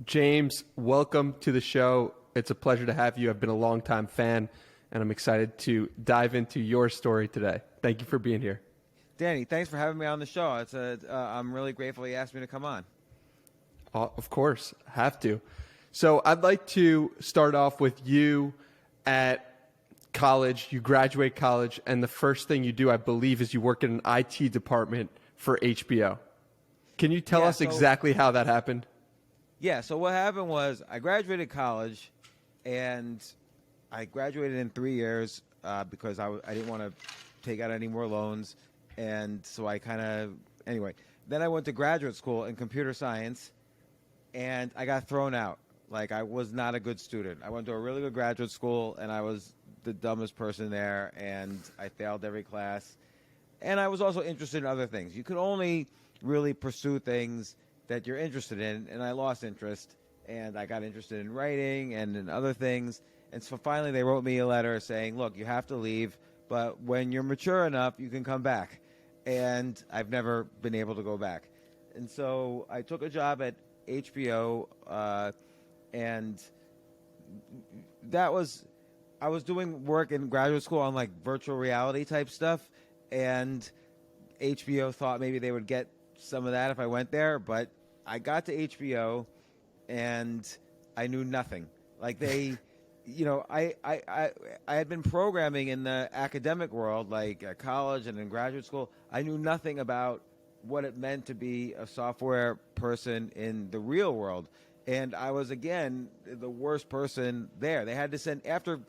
James, welcome to the show. It's a pleasure to have you. I've been a longtime fan, and I'm excited to dive into your story today. Thank you for being here. Danny, thanks for having me on the show. I'm really grateful you asked me to come on. Of course, have to. So I'd like to start off with you at college. You graduate college, and the first thing you do, I believe, is you work in an IT department for HBO. Can you tell us exactly how that happened? Yeah, so what happened was I graduated college, and I graduated in 3 years because I didn't want to take out any more loans, and so anyway. Then I went to graduate school in computer science, and I got thrown out. Like, I was not a good student. I went to a really good graduate school, and I was the dumbest person there, and I failed every class. And I was also interested in other things. You could only really pursue things that you're interested in, and I lost interest, and I got interested in writing and in other things. And so finally they wrote me a letter saying, look, you have to leave, but when you're mature enough, you can come back. And I've never been able to go back. And so I took a job at HBO, and I was doing work in graduate school on like virtual reality type stuff, and HBO thought maybe they would get some of that if I went there, but I got to HBO and I knew nothing. Like I had been programming in the academic world, like at college and in graduate school. I knew nothing about what it meant to be a software person in the real world. And I was, again, the worst person there. They had to send, after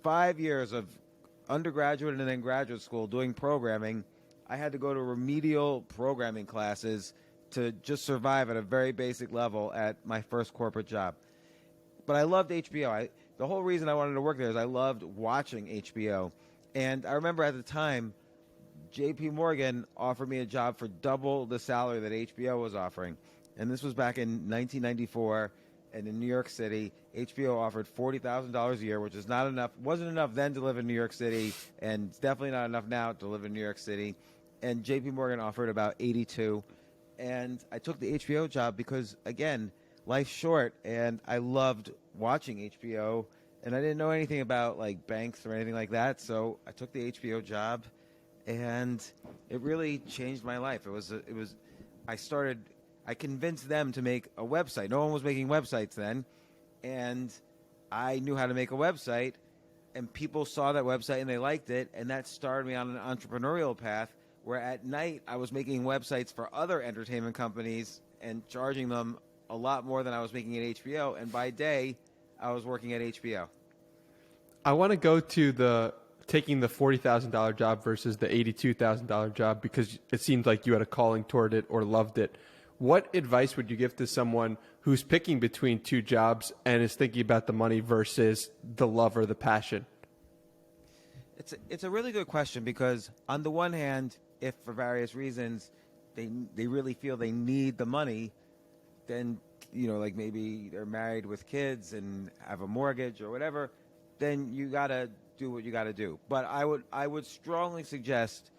5 years of undergraduate and then graduate school doing programming, I had to go to remedial programming classes to just survive at a very basic level at my first corporate job. But I loved HBO. The whole reason I wanted to work there is I loved watching HBO. And I remember at the time, J.P. Morgan offered me a job for double the salary that HBO was offering. And this was back in 1994, and in New York City, HBO offered $40,000 a year, which is not enough. Wasn't enough then to live in New York City, and it's definitely not enough now to live in New York City. And J.P. Morgan offered about 82, and I took the HBO job because, again, life's short, and I loved watching HBO, and I didn't know anything about like banks or anything like that, so I took the HBO job, and it really changed my life. I convinced them to make a website. No one was making websites then, and I knew how to make a website, and people saw that website and they liked it, and that started me on an entrepreneurial path where at night I was making websites for other entertainment companies and charging them a lot more than I was making at HBO, and by day I was working at HBO. I want to go to taking the $40,000 job versus the $82,000 job because it seems like you had a calling toward it or loved it. What advice would you give to someone who's picking between two jobs and is thinking about the money versus the love or the passion? It's a really good question because on the one hand, if for various reasons they really feel they need the money, then, like maybe they're married with kids and have a mortgage or whatever, then you got to do what you got to do. But I would strongly suggest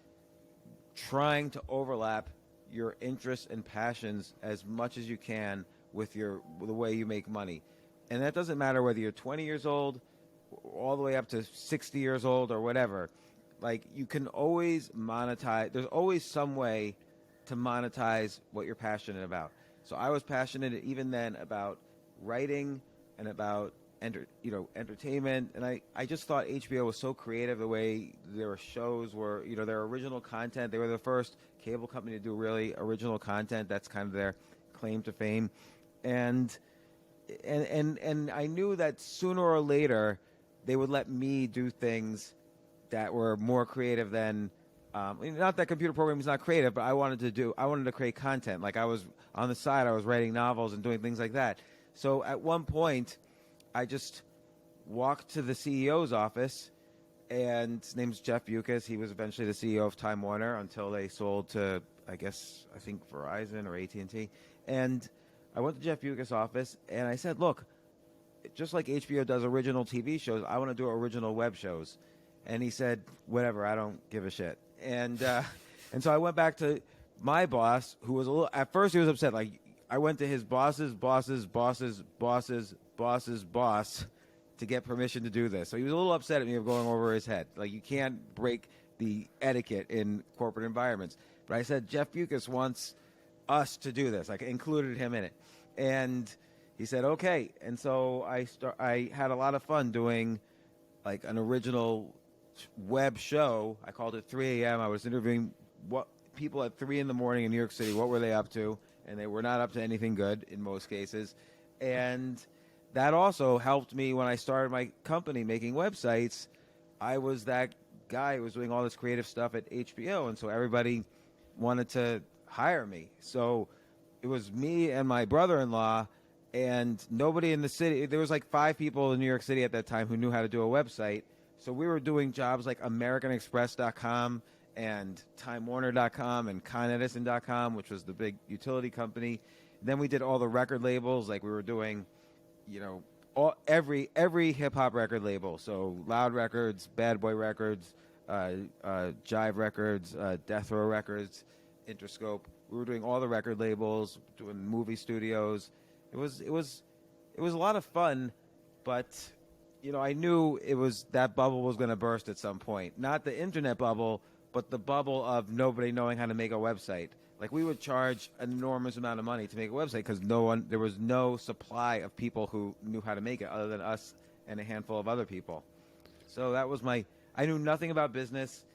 trying to overlap your interests and passions as much as you can with the way you make money. And that doesn't matter whether you're 20 years old all the way up to 60 years old or whatever. Like, you can always monetize. There's always some way to monetize what you're passionate about. So I was passionate even then about writing and about entertainment, and I just thought HBO was so creative. The way their shows were, their original content. They were the first cable company to do really original content. That's kind of their claim to fame, and I knew that sooner or later they would let me do things that were more creative than. Not that computer programming is not creative, but I wanted to create content. Like, I was on the side, I was writing novels and doing things like that. So at one point, I just walked to the CEO's office, and his name's Jeff Bewkes. He was eventually the CEO of Time Warner until they sold to, I think Verizon or AT&T. And I went to Jeff Bewkes' office, and I said, look, just like HBO does original TV shows, I want to do original web shows. And he said, whatever, I don't give a shit. And so I went back to my boss, who was at first he was upset, like, I went to his boss's boss to get permission to do this. So he was a little upset at me of going over his head. Like, you can't break the etiquette in corporate environments. But I said, Jeff Bucas wants us to do this. I included him in it. And he said, okay. And so I had a lot of fun doing like an original web show. I called it 3 a.m. I was interviewing people at 3 in the morning in New York City. What were they up to? And they were not up to anything good in most cases. And that also helped me when I started my company making websites. I was that guy who was doing all this creative stuff at HBO, and so everybody wanted to hire me. So it was me and my brother-in-law, and nobody in the city. There was like 5 people in New York City at that time who knew how to do a website. So we were doing jobs like AmericanExpress.com and TimeWarner.com and ConEdison.com, which was the big utility company. Then we did all the record labels. Like, we were doing, every hip hop record label. So Loud Records, Bad Boy Records, Jive Records, Death Row Records, Interscope. We were doing all the record labels, doing movie studios. It was a lot of fun, but I knew that bubble was going to burst at some point. Not the internet bubble, but the bubble of nobody knowing how to make a website. Like, we would charge an enormous amount of money to make a website because there was no supply of people who knew how to make it other than us and a handful of other people. So that was I knew nothing about business.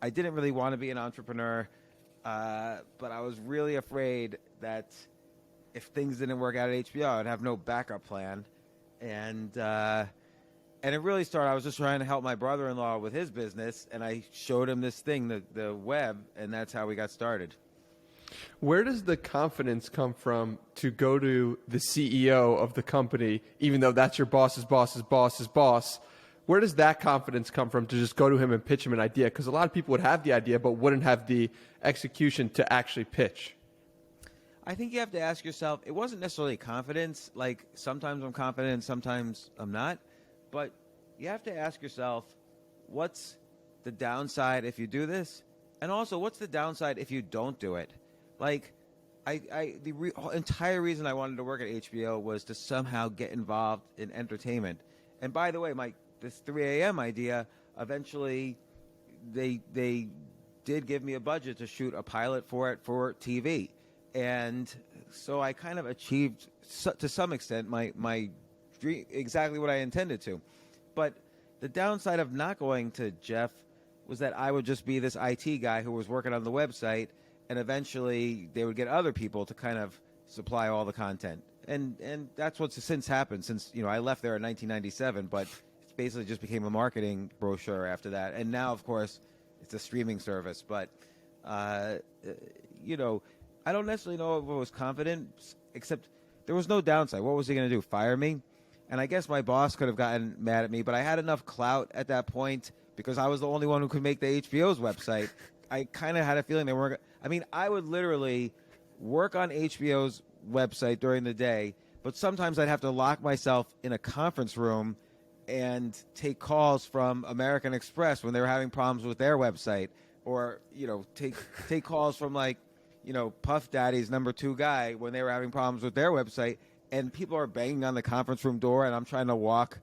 I didn't really want to be an entrepreneur, but I was really afraid that if things didn't work out at HBO, I'd have no backup plan. And it really started, I was just trying to help my brother-in-law with his business, and I showed him this thing, the web, and that's how we got started. Where does the confidence come from to go to the CEO of the company, even though that's your boss's boss's boss's boss? Where does that confidence come from to just go to him and pitch him an idea? Because a lot of people would have the idea but wouldn't have the execution to actually pitch. I think you have to ask yourself, it wasn't necessarily confidence. Like, sometimes I'm confident, sometimes I'm not. But you have to ask yourself, what's the downside if you do this? And also, what's the downside if you don't do it? Like, the entire reason I wanted to work at HBO was to somehow get involved in entertainment. And by the way, this 3 a.m. idea, eventually they did give me a budget to shoot a pilot for it for TV. And so I kind of achieved, to some extent, my dream, exactly what I intended to. But the downside of not going to Jeff was that I would just be this IT guy who was working on the website, and eventually they would get other people to kind of supply all the content. And that's what's since happened. Since I left there in 1997, but it's basically just became a marketing brochure after that. And now, of course, it's a streaming service. But I don't necessarily know if I was confident, except there was no downside. What was he going to do? Fire me? And I guess my boss could have gotten mad at me, but I had enough clout at that point because I was the only one who could make the HBO's website. I kind of had a feeling they weren't. I would literally work on HBO's website during the day, but sometimes I'd have to lock myself in a conference room and take calls from American Express when they were having problems with their website, or take calls from Puff Daddy's number 2 guy when they were having problems with their website, and people are banging on the conference room door, and I'm trying to walk,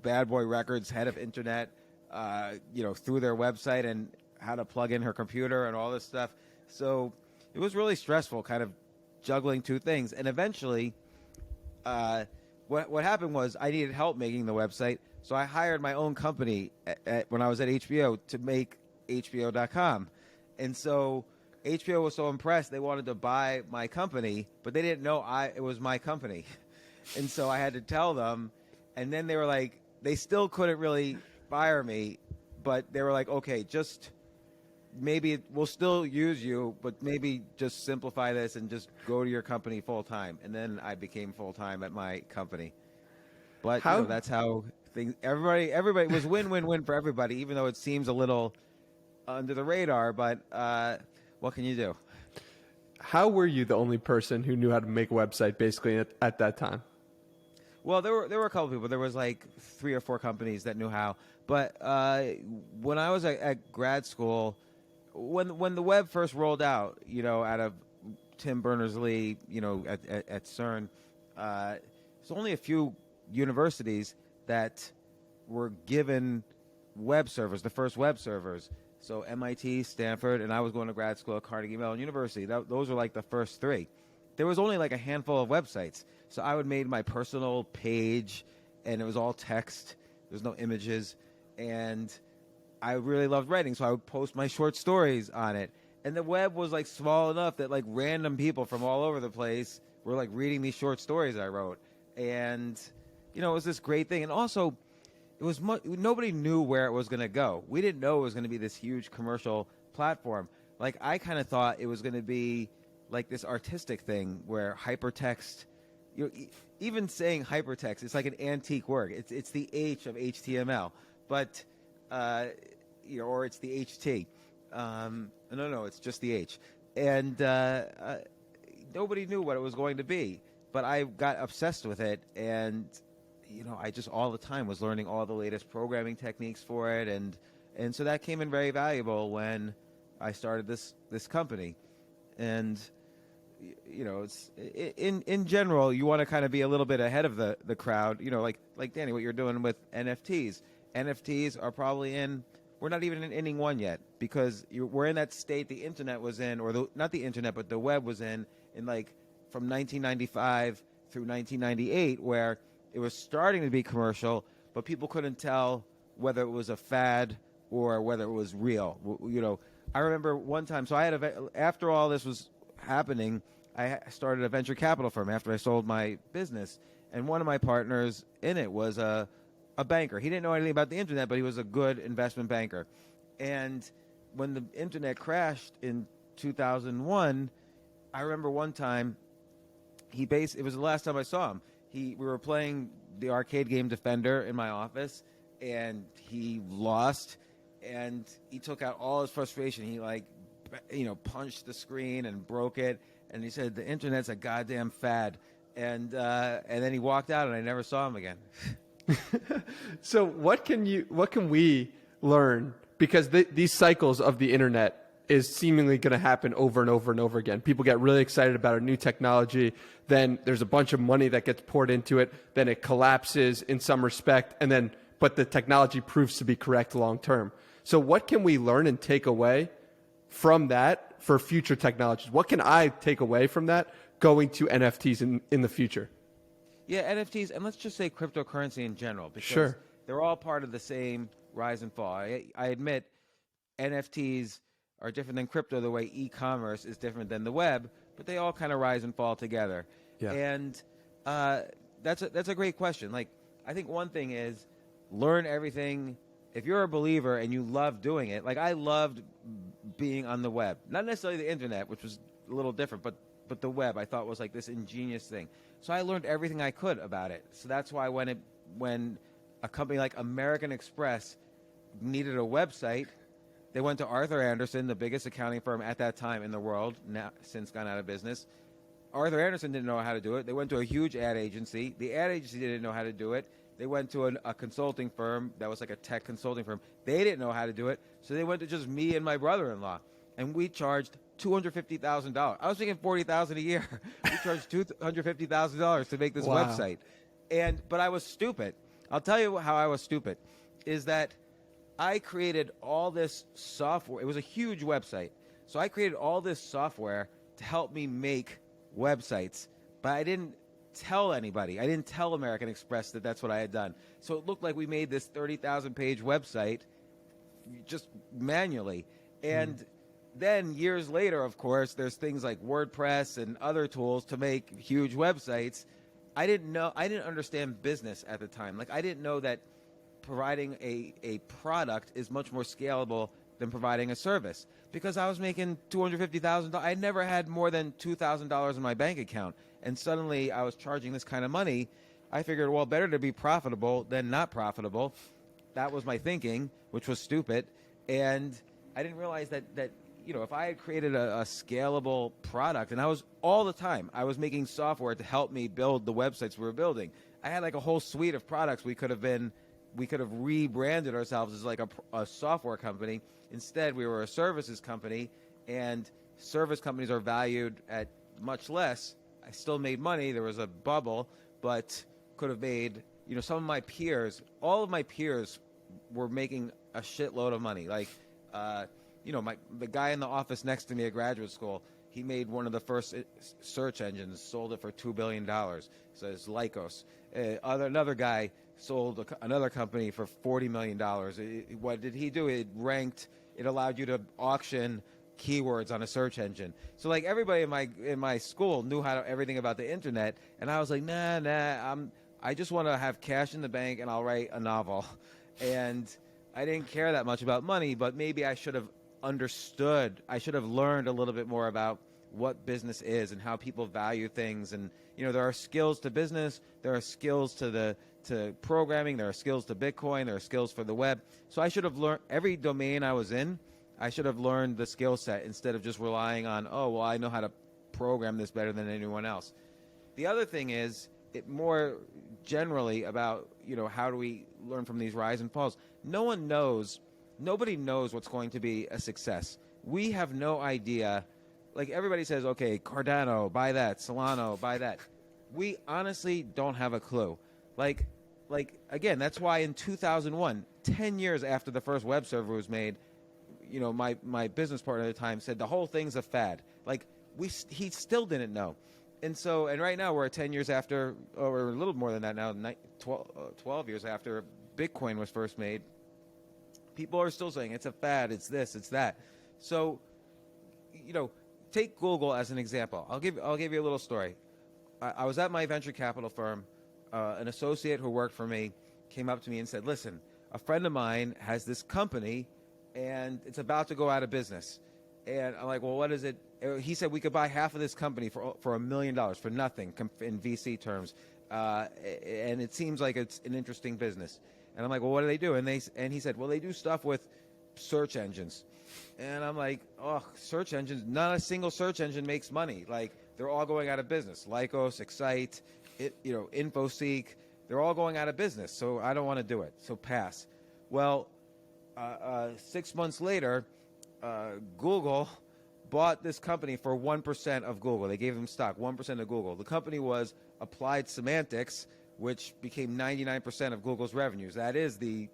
Bad Boy Records head of internet, through their website and how to plug in her computer and all this stuff. So it was really stressful, kind of juggling 2 things. And eventually, what happened was I needed help making the website, so I hired my own company when I was at HBO to make HBO.com. And so HBO was so impressed they wanted to buy my company, but they didn't know it was my company. And so I had to tell them, and then they were like, they still couldn't really fire me, but they were like, okay, just maybe we'll still use you, but maybe just simplify this and just go to your company full time. And then I became full time at my company. But that's how things. Everybody was win-win-win for everybody, even though it seems a little under the radar. But what can you do? How were you the only person who knew how to make a website basically at that time? Well, there were a couple people. There was like 3 or 4 companies that knew how. But when I was at grad school, when the web first rolled out, out of Tim Berners-Lee, at CERN, there's only a few universities that were given web servers, the first web servers. So MIT, Stanford, and I was going to grad school at Carnegie Mellon University. Those were like the first three. There was only like a handful of websites. So I would make my personal page, and it was all text. There's no images. And I really loved writing, so I would post my short stories on it. And the web was like small enough that like random people from all over the place were like reading these short stories I wrote. And, it was this great thing. And also, it was nobody knew where it was going to go. We didn't know it was going to be this huge commercial platform. Like, I kind of thought it was going to be like this artistic thing where hypertext, even saying hypertext, it's like an antique word. It's the H of HTML, but or it's the HT. No, it's just the H. And nobody knew what it was going to be, but I got obsessed with it, and I just all the time was learning all the latest programming techniques for it, and so that came in very valuable when I started this company. And it's in general, you want to kind of be a little bit ahead of the crowd. Like Danny, what you're doing with NFTs. NFTs are probably we're not even in inning one yet, because we're in that state the internet was in, or not the internet, but the web was in like from 1995 through 1998, where it was starting to be commercial, but people couldn't tell whether it was a fad or whether it was real. I remember one time, so I had after all this was happening, I started a venture capital firm after I sold my business, and one of my partners in it was a banker. He didn't know anything about the internet, but he was a good investment banker. And when the internet crashed in 2001, I remember one time it was the last time I saw him. We were playing the arcade game Defender in my office, and he lost, and he took out all his frustration. He punched the screen and broke it, and he said, "The internet's a goddamn fad." And then he walked out, and I never saw him again. So what can we learn? Because these cycles of the internet is seemingly going to happen over and over and over again. People get really excited about a new technology. Then there's a bunch of money that gets poured into it. Then it collapses in some respect. But the technology proves to be correct long term. So what can we learn and take away from that for future technologies? What can I take away from that going to NFTs in the future? Yeah, NFTs, and let's just say cryptocurrency in general, because Sure. they're all part of the same rise and fall. I admit NFTs are different than crypto the way e-commerce is different than the web, but they all kind of rise and fall together. Yeah. And that's a great question. Like, I think one thing is learn everything. If you're a believer and you love doing it, like I loved being on the web, not necessarily the internet, which was a little different, but the web I thought was like this ingenious thing. So I learned everything I could about it. So that's why when a company like American Express needed a website, they went to Arthur Andersen, the biggest accounting firm at that time in the world, now since gone out of business. Arthur Andersen didn't know how to do it. They went to a huge ad agency. The ad agency didn't know how to do it. They went to a consulting firm that was like a tech consulting firm. They didn't know how to do it. So they went to just me and my brother-in-law. And we charged $250,000. I was making $40,000 a year. We charged $250,000 to make this website. But I was stupid. I'll tell you how I was stupid. Is that I created all this software. It was a huge website. So I created all this software to help me make websites. But I didn't tell anybody. I didn't tell American Express that that's what I had done. So it looked like we made this 30,000-page website just manually. And then years later, of course, there's things like WordPress and other tools to make huge websites. I didn't understand business at the time. Like, I didn't know that providing a product is much more scalable than providing a service, because I was making $250,000. I never had more than $2,000 in my bank account, and suddenly I was charging this kind of money. I figured, well, better to be profitable than not profitable. That was my thinking, which was stupid. And I didn't realize that if I had created a scalable product, and I was making software to help me build the websites we were building. I had like a whole suite of products. We could have rebranded ourselves as like a software company. Instead, we were a services company, and service companies are valued at much less. I still made money. There was a bubble, but could have made, some of my peers, all of my peers were making a shitload of money. Like, the guy in the office next to me at graduate school, he made one of the first search engines, sold it for $2 billion. So it's Lycos. Another guy sold another company for $40 million. What did he do? It allowed you to auction keywords on a search engine. So like everybody in my school knew everything about the internet, and I was like, nah, I just want to have cash in the bank and I'll write a novel. And I didn't care that much about money, but maybe I should have understood. I should have learned a little bit more about what business is and how people value things. And there are skills to business, there are skills to programming, there are skills to Bitcoin, there are skills for the web. So I should have learned every domain I was in. I should have learned the skill set instead of just relying on, I know how to program this better than anyone else. The other thing is, more generally about, how do we learn from these rise and falls? Nobody knows what's going to be a success. We have no idea. Like everybody says, okay, Cardano, buy that, Solano, buy that. We honestly don't have a clue. Like again, that's why in 2001, 10 years after the first web server was made, my business partner at the time said the whole thing's a fad. Like he still didn't know. And right now we're 10 years after, or a little more than that now, 12 years after Bitcoin was first made. People are still saying it's a fad, it's this, it's that. So, take Google as an example. I'll give you a little story. I was at my venture capital firm. An associate who worked for me came up to me and said, listen, a friend of mine has this company and it's about to go out of business. And I'm like, well, what is it? He said we could buy half of this company for $1 million for nothing in VC terms. And it seems like it's an interesting business. And I'm like, well, what do they do? And he said, well, they do stuff with search engines. And I'm like, search engines? Not a single search engine makes money. Like, they're all going out of business. Lycos, Excite, InfoSeek, they're all going out of business. So I don't want to do it. So pass. Well, 6 months later, Google bought this company for 1% of Google. They gave them stock, 1% of Google. The company was Applied Semantics, which became 99% of Google's revenues. That is the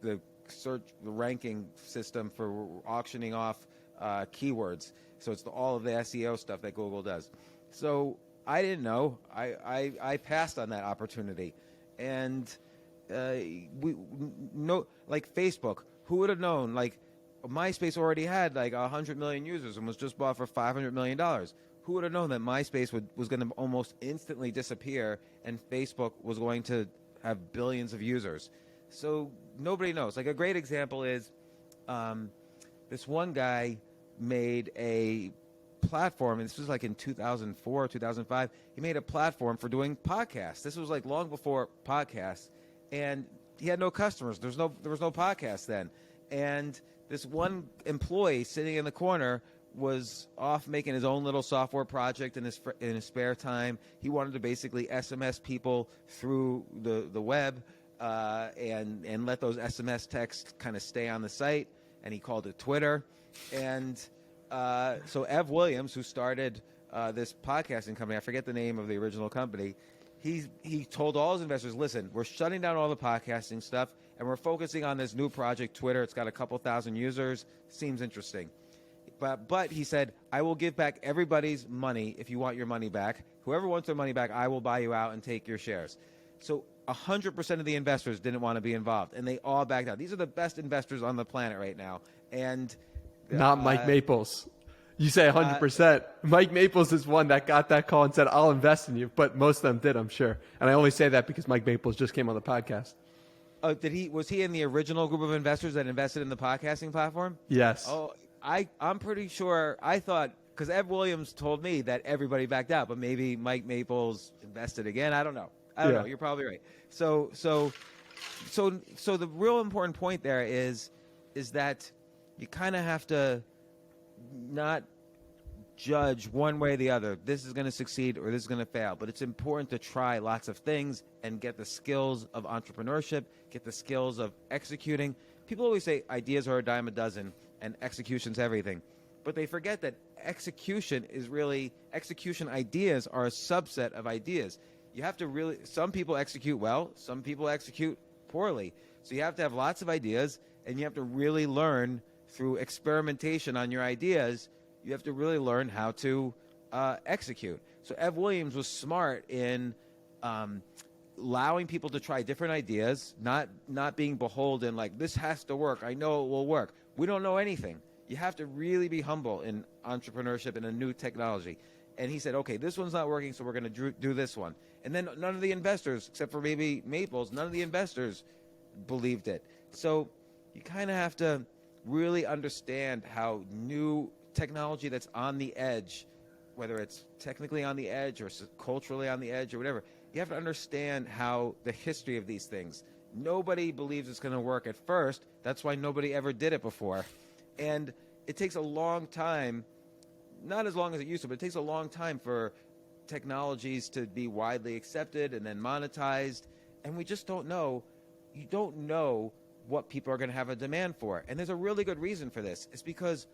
search, the ranking system for auctioning off keywords. So it's all of the SEO stuff that Google does. So I didn't know. I passed on that opportunity. And like Facebook, who would have known? Like MySpace already had like 100 million users and was just bought for $500 million. Who would have known that MySpace was going to almost instantly disappear and Facebook was going to have billions of users? So nobody knows. Like a great example is this one guy made a platform, and this was like in 2004, 2005. He made a platform for doing podcasts. This was like long before podcasts, and he had no customers. There was no podcast then. And this one employee sitting in the corner was off making his own little software project in his spare time. He wanted to basically SMS people through the web and let those SMS texts kind of stay on the site, and he called it Twitter. And so Ev Williams, who started this podcasting company, I forget the name of the original company, he told all his investors, listen, we're shutting down all the podcasting stuff, and we're focusing on this new project, Twitter. It's got a couple thousand users. Seems interesting. But he said, I will give back everybody's money if you want your money back. Whoever wants their money back, I will buy you out and take your shares. So 100% of the investors didn't want to be involved, and they all backed out. These are the best investors on the planet right now. And not Mike Maples. You say 100%. Mike Maples is one that got that call and said, I'll invest in you. But most of them did, I'm sure. And I only say that because Mike Maples just came on the podcast. Oh, was he in the original group of investors that invested in the podcasting platform? Yes. Oh, I'm pretty sure. I thought, because Ev Williams told me that everybody backed out, but maybe Mike Maples invested again. I don't know. Know. You're probably right. So the real important point there is that you kind of have to not judge one way or the other. This is going to succeed or this is going to fail. But it's important to try lots of things and get the skills of entrepreneurship, get the skills of executing. People always say ideas are a dime a dozen and execution's everything. But they forget that execution ideas are a subset of ideas. You have to some people execute well, some people execute poorly. So you have to have lots of ideas, and you have to really learn through experimentation on your ideas. You have to really learn how to execute. So Ev Williams was smart in allowing people to try different ideas, not being beholden like, this has to work, I know it will work. We don't know anything. You have to really be humble in entrepreneurship and a new technology. And he said, okay, this one's not working, so we're going to do this one. And then none of the investors, except for maybe Maples, none of the investors believed it. So you kind of have to really understand how new technology that's on the edge, whether it's technically on the edge or culturally on the edge or whatever, you have to understand how the history of these things. Nobody believes it's going to work at first. That's why nobody ever did it before. And it takes a long time, not as long as it used to, but it takes a long time for technologies to be widely accepted and then monetized. And we just don't know. You don't know what people are going to have a demand for. And there's a really good reason for this. It's because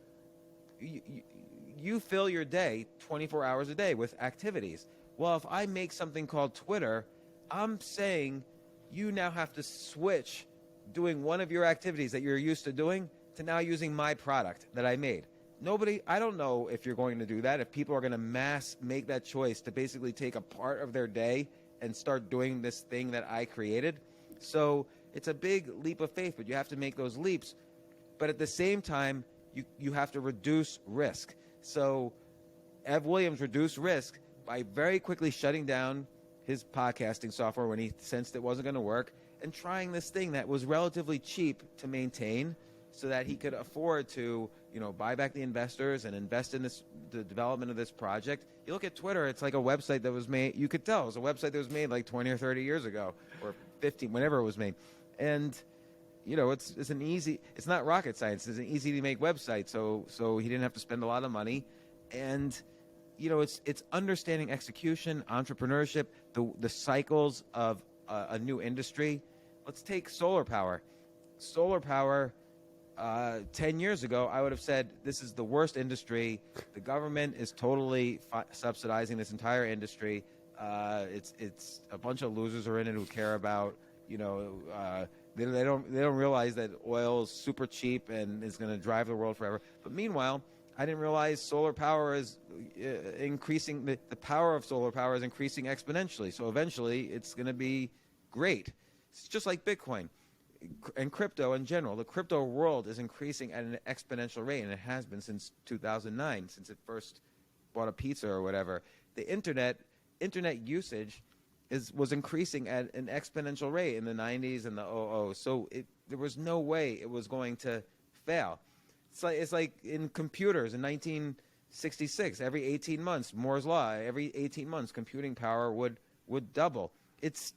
you fill your day 24 hours a day with activities. Well, if I make something called Twitter, I'm saying you now have to switch doing one of your activities that you're used to doing to now using my product that I made. I don't know if you're going to do that, if people are going to mass make that choice to basically take a part of their day and start doing this thing that I created. So it's a big leap of faith, but you have to make those leaps. But at the same time, you have to reduce risk. So Ev Williams reduced risk by very quickly shutting down his podcasting software when he sensed it wasn't going to work, and trying this thing that was relatively cheap to maintain so that he could afford to, buy back the investors and invest in the development of this project. You look at Twitter, it's like a website that was made, you could tell it was a website that was made like 20 or 30 years ago, or 15, whenever it was made. And, it's not rocket science. It's an easy to make website. So he didn't have to spend a lot of money. And, it's understanding execution, entrepreneurship, the cycles of a new industry. Let's take solar power. Solar power, 10 years ago, I would have said this is the worst industry. The government is totally subsidizing this entire industry. It's a bunch of losers are in it who care about, they don't realize that oil is super cheap and is going to drive the world forever. But meanwhile, I didn't realize solar power is increasing. The power of solar power is increasing exponentially. So eventually, it's going to be great. It's just like Bitcoin and crypto in general. The crypto world is increasing at an exponential rate, and it has been since 2009, since it first bought a pizza or whatever. The internet usage was increasing at an exponential rate in the 90s and the 00s. So there was no way it was going to fail. It's like in computers in 1966, every 18 months, Moore's Law, every 18 months, computing power would double.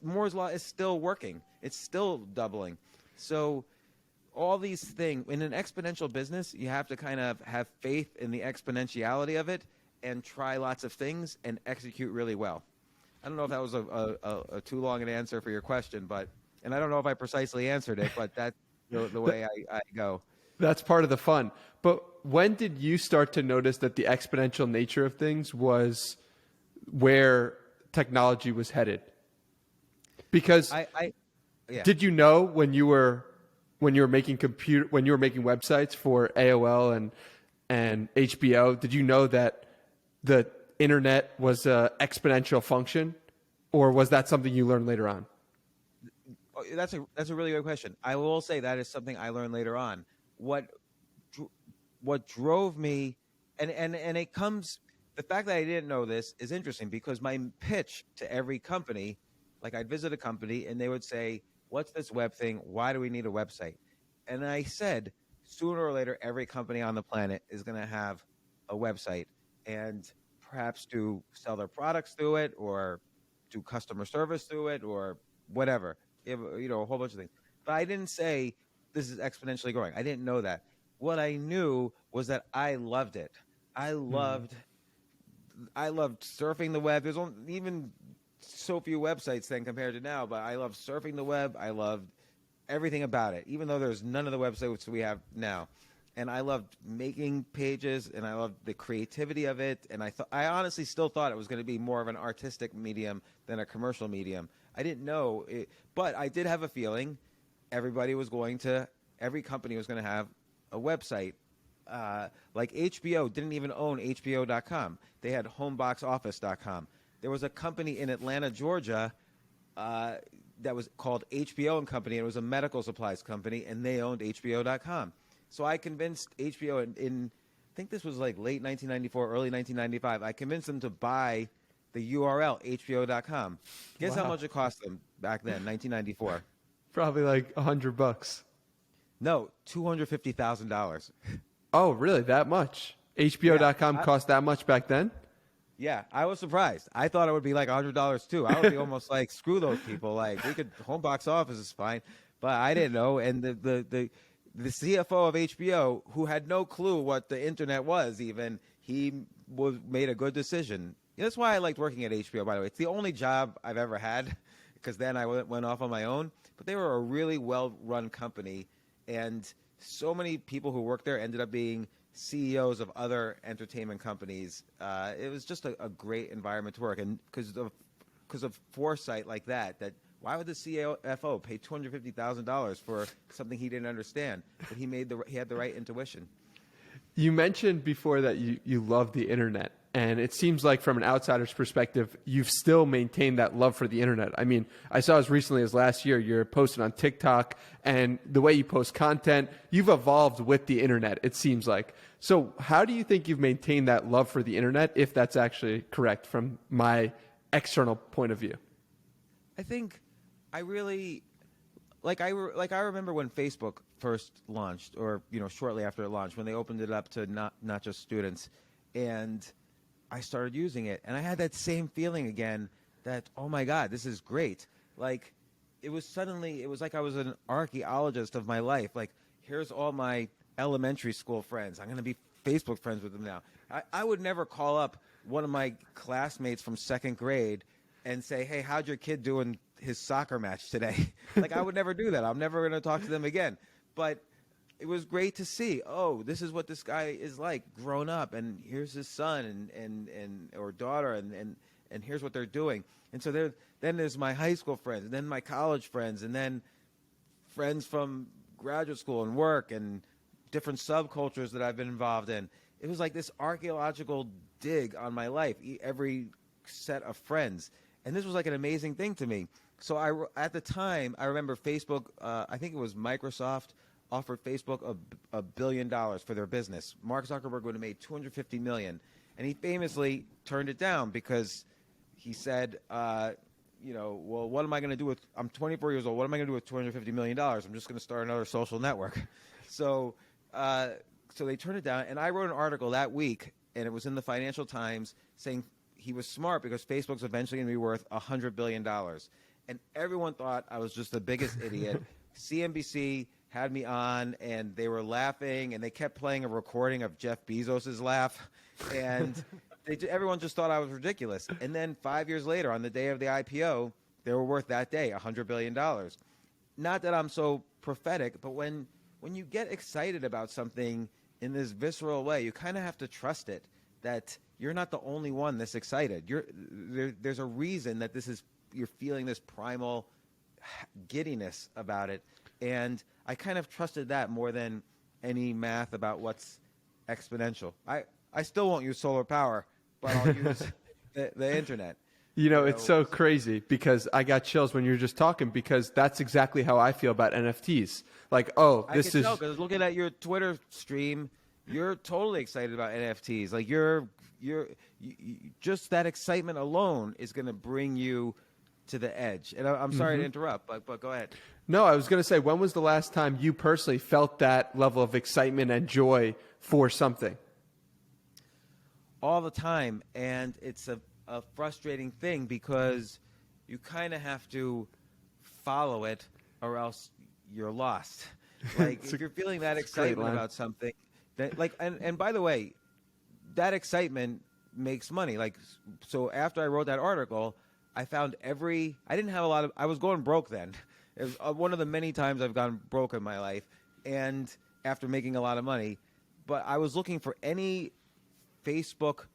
Moore's Law is still working. It's still doubling. So all these things, in an exponential business, you have to kind of have faith in the exponentiality of it and try lots of things and execute really well. I don't know if that was a too long an answer for your question, and I don't know if I precisely answered it, but that's the way I go. That's part of the fun. But when did you start to notice that the exponential nature of things was where technology was headed? Because did you know when you were making websites for AOL and HBO, did you know that the internet was an exponential function, or was that something you learned later on? That's a really good question. I will say that is something I learned later on. What drove me, and it comes, the fact that I didn't know this is interesting, because my pitch to every company, like I'd visit a company and they would say, what's this web thing? Why do we need a website? And I said, sooner or later, every company on the planet is going to have a website, and perhaps to sell their products through it, or do customer service through it, or whatever. You have, a whole bunch of things. But I didn't say this is exponentially growing. I didn't know that. What I knew was that I loved it. I loved surfing the web. There's even so few websites then compared to now, but I loved surfing the web. I loved everything about it, even though there's none of the websites we have now. and I loved making pages, and I loved the creativity of it. And I honestly still thought it was going to be more of an artistic medium than a commercial medium. I didn't know it, but I did have a feeling every company was going to have a website. Like HBO didn't even own HBO.com. They had homeboxoffice.com. There was a company in Atlanta, Georgia, that was called HBO and Company, and it was a medical supplies company, and they owned HBO.com. So I convinced HBO in I think this was like late 1994, early 1995. I convinced them to buy the URL HBO.com. Guess how much it cost them back then, 1994? Probably like $100. No, $250,000. Oh, really? That much? HBO.com cost that much back then? Yeah, I was surprised. I thought it would be like $100 too. I would be almost like, screw those people. Like, we could, home box office is fine, but I didn't know. And the CFO of HBO, who had no clue what the internet was, even made a good decision. That's why I liked working at HBO. By the way, it's the only job I've ever had, because then I went off on my own. But they were a really well-run company, and so many people who worked there ended up being CEOs of other entertainment companies. It was just a great environment to work, and because of foresight like that why would the CFO pay $250,000 for something he didn't understand? But he had the right intuition. You mentioned before that you love the internet, and it seems like from an outsider's perspective, you've still maintained that love for the internet. I mean, I saw as recently as last year, you're posting on TikTok, and the way you post content, you've evolved with the internet, it seems like. So how do you think you've maintained that love for the internet, if that's actually correct from my external point of view? I think I really I remember when Facebook first launched, or shortly after it launched, when they opened it up to not just students, and I started using it, and I had that same feeling again that, oh my God, this is great. Like, it was like I was an archaeologist of my life. Like, here's all my elementary school friends. I'm going to be Facebook friends with them now. I would never call up one of my classmates from second grade and say, hey, how'd your kid do in his soccer match today? Like, I would never do that. I'm never going to talk to them again. But it was great to see, oh, this is what this guy is like, grown up, and here's his son and or daughter, and here's what they're doing. And so then there's my high school friends, and then my college friends, and then friends from graduate school and work, and different subcultures that I've been involved in. It was like this archaeological dig on my life, every set of friends. And this was like an amazing thing to me. So at the time, I remember Facebook, I think it was Microsoft, offered Facebook $1 billion for their business. Mark Zuckerberg would have made $250 million. And he famously turned it down because he said, well, what am I going to do with, I'm 24 years old, what am I going to do with $250 million? I'm just going to start another social network. So they turned it down, and I wrote an article that week, and it was in the Financial Times, saying he was smart because Facebook's eventually going to be worth $100 billion. And everyone thought I was just the biggest idiot. CNBC had me on, and they were laughing, and they kept playing a recording of Jeff Bezos' laugh, and everyone just thought I was ridiculous. And then 5 years later, on the day of the IPO, they were worth that day $100 billion. Not that I'm so prophetic, but when you get excited about something in this visceral way, you kind of have to trust it, that you're not the only one that's excited. There's a reason that you're feeling this primal giddiness about it. And I kind of trusted that more than any math about what's exponential. I still won't use solar power, but I'll use the internet. It's so crazy because I got chills when you were just talking, because that's exactly how I feel about NFTs. Like, I can tell, because looking at your Twitter stream, you're totally excited about NFTs. Like, you're just that excitement alone is going to bring you to the edge. And I'm sorry to interrupt, but go ahead. No, I was going to say, when was the last time you personally felt that level of excitement and joy for something? All the time, and it's a frustrating thing because you kind of have to follow it or else you're lost. Like, if you're feeling that excitement about something, and by the way, that excitement makes money. Like, so after I wrote that article, I found I was going broke then. It was one of the many times I've gone broke in my life. And after making a lot of money, but I was looking for any Facebook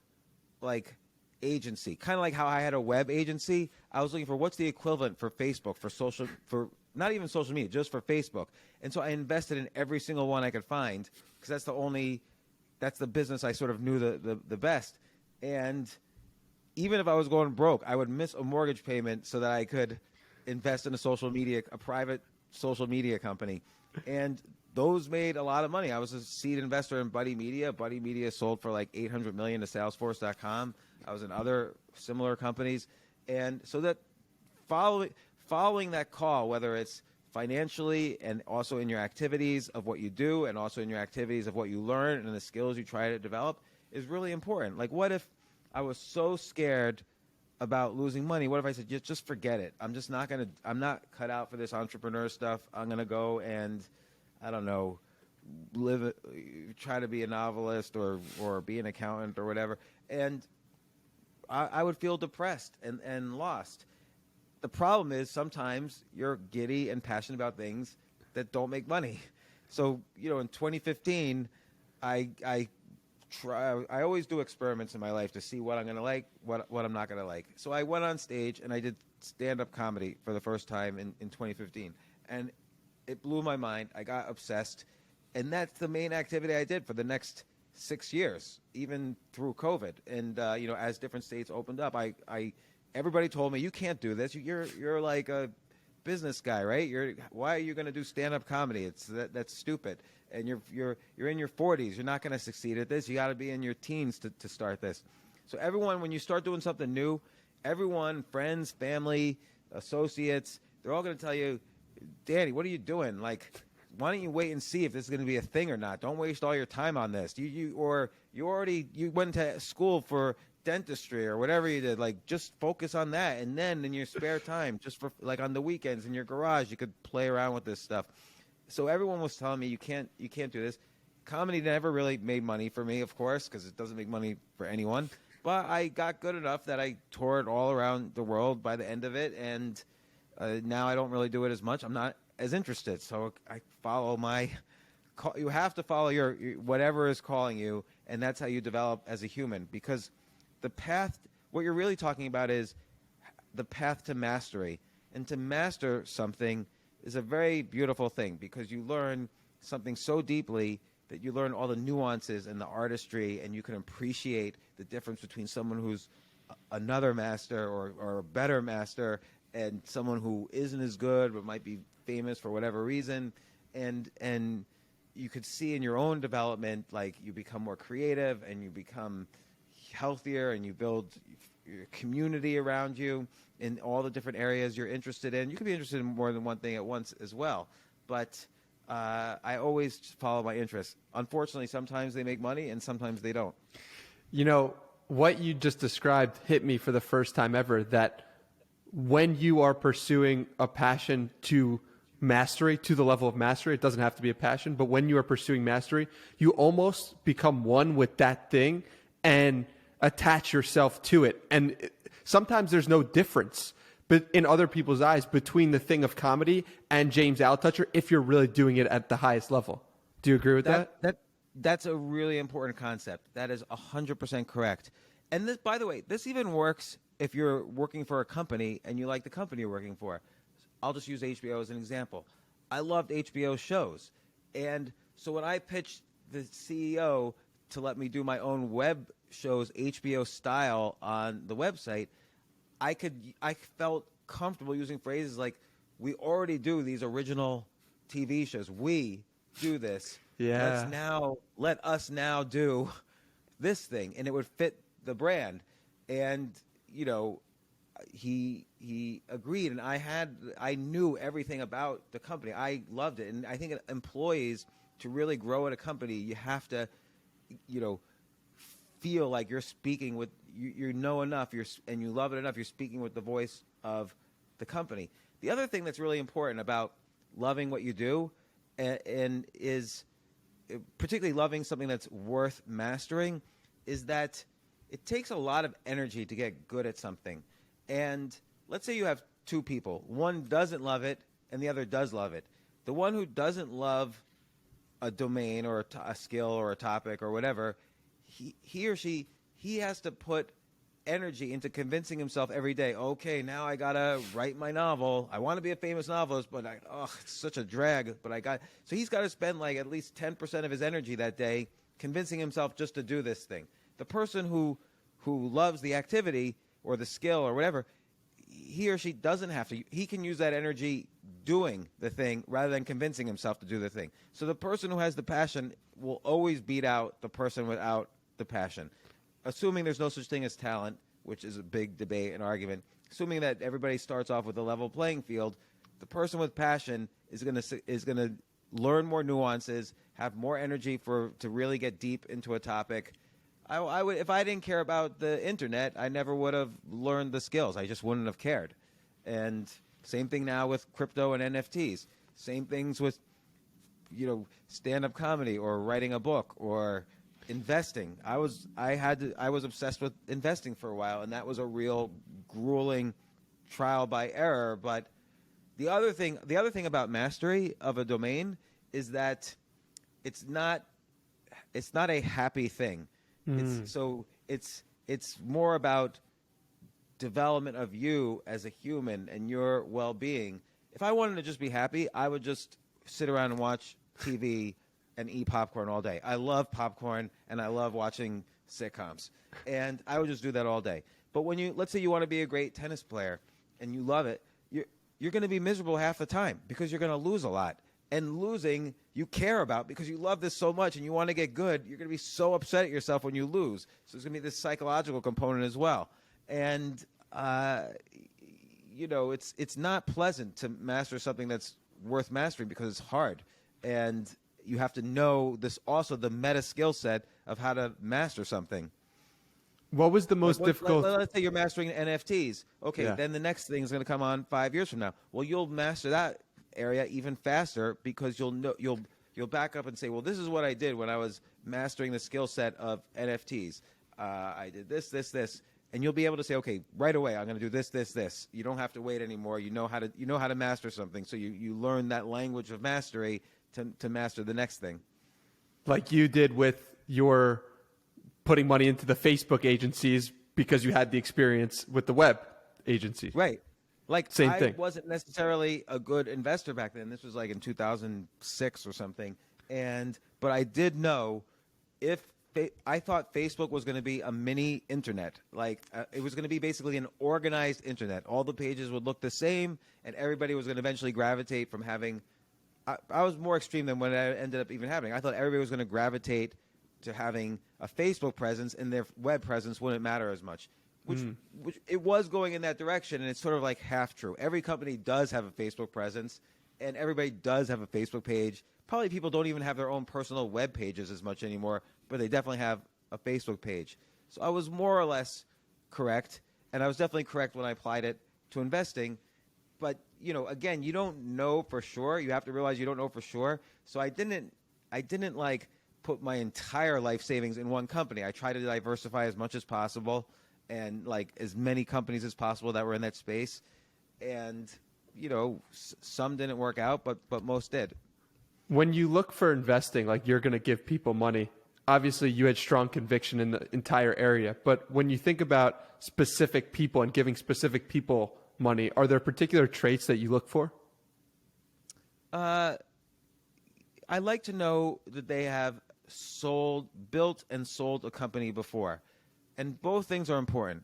like agency, kind of like how I had a web agency. I was looking for what's the equivalent for Facebook, for not even social media, just for Facebook. And so I invested in every single one I could find because that's the business I sort of knew the best. And even if I was going broke, I would miss a mortgage payment so that I could invest in a private social media company. And those made a lot of money. I was a seed investor in Buddy Media. Buddy Media sold for like $800 million to Salesforce.com. I was in other similar companies. And so that following that call, whether it's financially and also in your activities of what you do and also in your activities of what you learn and the skills you try to develop is really important. Like, what if I was so scared about losing money? What if I said, just forget it? I'm not cut out for this entrepreneur stuff. I'm going to go and, I don't know, try to be a novelist or be an accountant or whatever. And I would feel depressed and lost. The problem is sometimes you're giddy and passionate about things that don't make money. So, in 2015, I always do experiments in my life to see what I'm going to like, what I'm not going to like. So I went on stage and I did stand-up comedy for the first time in 2015. And it blew my mind. I got obsessed. And that's the main activity I did for the next 6 years, even through COVID. And, as different states opened up, everybody told me, you can't do this. You're like a business guy, right? Why are you going to do stand-up comedy? That's stupid. And you're in your 40s. You're not going to succeed at this. You got to be in your teens to start this. So everyone, when you start doing something new, everyone, friends, family, associates, they're all going to tell you, Danny, what are you doing? Like, why don't you wait and see if this is going to be a thing or not? Don't waste all your time on this. You went to school for dentistry or whatever you did. Like, just focus on that, and then in your spare time, just for like on the weekends in your garage, you could play around with this stuff. So everyone was telling me you can't do this. Comedy never really made money for me, of course, because it doesn't make money for anyone. But I got good enough that I toured all around the world by the end of it, and now I don't really do it as much. I'm not as interested, so I follow you have to follow your whatever is calling you, and that's how you develop as a human. Because the path, what you're really talking about is the path to mastery, and to master something is a very beautiful thing because you learn something so deeply that you learn all the nuances and the artistry, and you can appreciate the difference between someone who's another master or a better master and someone who isn't as good but might be famous for whatever reason. And you could see in your own development, like, you become more creative and you become healthier and you build your community around you in all the different areas you're interested in. You could be interested in more than one thing at once as well. But I always follow my interests. Unfortunately, sometimes they make money and sometimes they don't. What you just described hit me for the first time ever, that when you are pursuing a passion to mastery, to the level of mastery, it doesn't have to be a passion, but when you are pursuing mastery, you almost become one with that thing and attach yourself to it. And sometimes there's no difference but in other people's eyes between the thing of comedy and James Altucher if you're really doing it at the highest level. Do you agree with that? That's a really important concept. That is 100% correct. And this, by the way, this even works if you're working for a company and you like the company you're working for. I'll just use HBO as an example. I loved HBO shows. And so when I pitched the CEO to let me do my own web shows HBO style on the website, I felt comfortable using phrases like, we already do these original TV shows. We do this. Yeah. Let us now do this thing, and it would fit the brand. And he agreed, and I knew everything about the company. I loved it, and I think employees, to really grow at a company, you have to, feel like you're speaking with you know enough, and you love it enough. You're speaking with the voice of the company. The other thing that's really important about loving what you do, and is particularly loving something that's worth mastering, is that it takes a lot of energy to get good at something. And let's say you have two people. One doesn't love it, and the other does love it. The one who doesn't love a domain or a skill or a topic or whatever, he or she, he has to put energy into convincing himself every day, okay, now I gotta write my novel. I want to be a famous novelist, but it's such a drag. So he's got to spend like at least 10% of his energy that day convincing himself just to do this thing. The person who loves the activity or the skill or whatever, he or she doesn't have to. He can use that energy doing the thing rather than convincing himself to do the thing. So the person who has the passion will always beat out the person without the passion. Assuming there's no such thing as talent, which is a big debate and argument, assuming that everybody starts off with a level playing field, the person with passion is going to learn more nuances, have more energy to really get deep into a topic. I would, if I didn't care about the internet, I never would have learned the skills. I just wouldn't have cared. And same thing now with crypto and NFTs. Same things with, stand-up comedy or writing a book or investing. I was obsessed with investing for a while, and that was a real grueling trial by error. But the other thing about mastery of a domain is that it's not a happy thing. It's more about development of you as a human and your well-being. If I wanted to just be happy, I would just sit around and watch TV and eat popcorn all day. I love popcorn and I love watching sitcoms, and I would just do that all day. But let's say you want to be a great tennis player and you love it, you're going to be miserable half the time because you're going to lose a lot. And losing, you care about because you love this so much and you want to get good. You're going to be so upset at yourself when you lose. So there's going to be this psychological component as well. And it's not pleasant to master something that's worth mastering because it's hard. And you have to know the meta skill set of how to master something. What was the most difficult? Let's say you're mastering NFTs. Okay, Yeah. then the next thing is going to come on 5 years from now. Well, you'll master that area even faster because you'll back up and say, well, this is what I did when I was mastering the skill set of NFTs. I did this, and you'll be able to say, okay, right away, I'm going to do this. You don't have to wait anymore. You know how to master something. So you learn that language of mastery to master the next thing. Like you did with your putting money into the Facebook agencies because you had the experience with the web agencies. Right. Like Same thing. I wasn't necessarily a good investor back then. This was like in 2006 or something. But I did know I thought Facebook was going to be a mini internet. Like it was going to be basically an organized internet. All the pages would look the same, and everybody was going to eventually gravitate from having. I was more extreme than what ended up even happening. I thought everybody was going to gravitate to having a Facebook presence, and their web presence wouldn't matter as much. Which it was going in that direction, and it's sort of like half true. Every company does have a Facebook presence, and everybody does have a Facebook page. Probably people don't even have their own personal web pages as much anymore, but they definitely have a Facebook page. So I was more or less correct, and I was definitely correct when I applied it to investing. But, again, you don't know for sure. You have to realize you don't know for sure. So I didn't like put my entire life savings in one company. I tried to diversify as much as possible, and like as many companies as possible that were in that space. And, some didn't work out, but most did. When you look for investing, like you're going to give people money, obviously you had strong conviction in the entire area. But when you think about specific people and giving specific people money, are there particular traits that you look for? I like to know that they have built and sold a company before. And both things are important.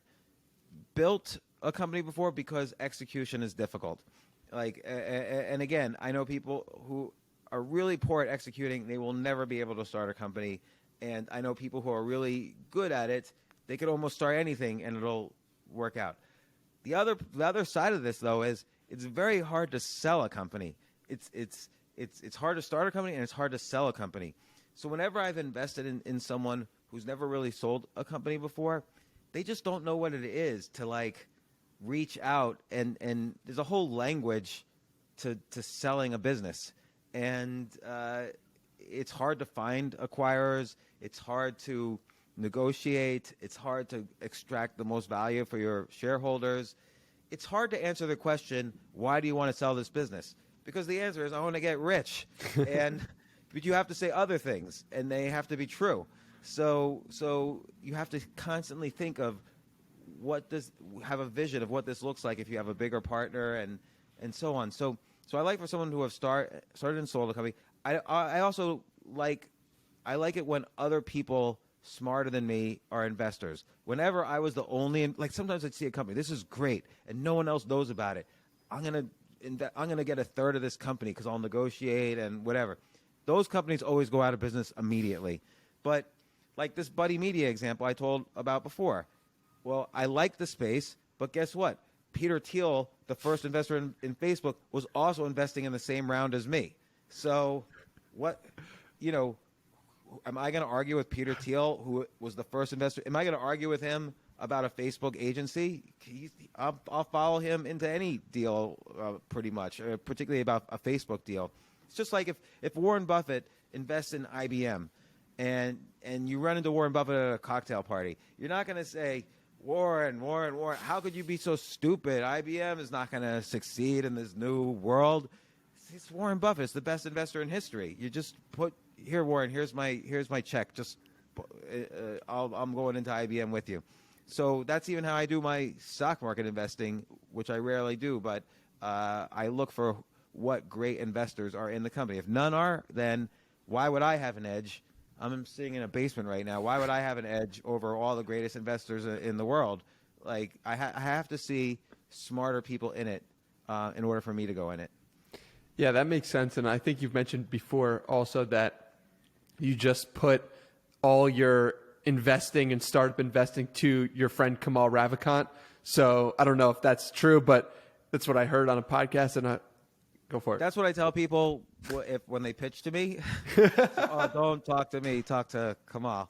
Built a company before because execution is difficult. And again, I know people who are really poor at executing. They will never be able to start a company. And I know people who are really good at it. They could almost start anything and it'll work out. The other side of this, though, is it's very hard to sell a company. It's hard to start a company and it's hard to sell a company. So whenever I've invested in someone who's never really sold a company before, they just don't know what it is to like reach out and there's a whole language to selling a business. And it's hard to find acquirers. It's hard to negotiate. It's hard to extract the most value for your shareholders. It's hard to answer the question, why do you want to sell this business? Because the answer is, I want to get rich. And, but you have to say other things, and they have to be true. So you have to constantly think of have a vision of what this looks like if you have a bigger partner, and so on. So I like for someone who have started and sold a company. I also like it when other people smarter than me are investors. Whenever I was the only, like sometimes I'd see a company, this is great, and no one else knows about it. I'm gonna get a third of this company because I'll negotiate and whatever. Those companies always go out of business immediately. But like this Buddy Media example I told about before. Well, I like the space, but guess what? Peter Thiel, the first investor in Facebook, was also investing in the same round as me. So what, am I going to argue with Peter Thiel, who was the first investor? Am I going to argue with him about a Facebook agency? I'll follow him into any deal pretty much, particularly about a Facebook deal. It's just like if Warren Buffett invests in IBM and you run into Warren Buffett at a cocktail party, you're not going to say, Warren, how could you be so stupid? IBM is not going to succeed in this new world. It's Warren Buffett. It's the best investor in history. You just put, here, Warren, here's my check. Just I'm going into IBM with you. So that's even how I do my stock market investing, which I rarely do. But I look for what great investors are in the company. If none are, then why would I have an edge? I'm sitting in a basement right now. Why would I have an edge over all the greatest investors in the world? Like I have to see smarter people in it in order for me to go in it. Yeah, that makes sense. And I think you've mentioned before also that you just put all your investing and startup investing to your friend Kamal Ravikant. So I don't know if that's true, but that's what I heard on a podcast, and go for it. That's what I tell people when they pitch to me. Don't talk to me, talk to Kamal.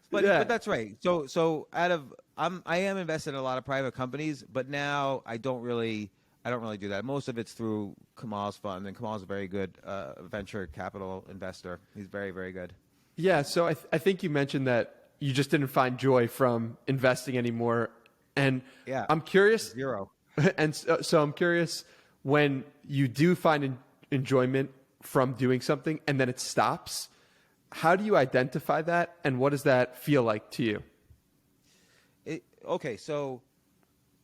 But that's right. So I am invested in a lot of private companies, but now I don't really do that. Most of it's through Kamal's fund, and Kamal's a very good venture capital investor. He's very, very good. Yeah, so I think you mentioned that you just didn't find joy from investing anymore, and yeah, I'm curious. Zero. And so I'm curious, when you do find enjoyment from doing something and then it stops, how do you identify that, and what does that feel like to you? Okay, so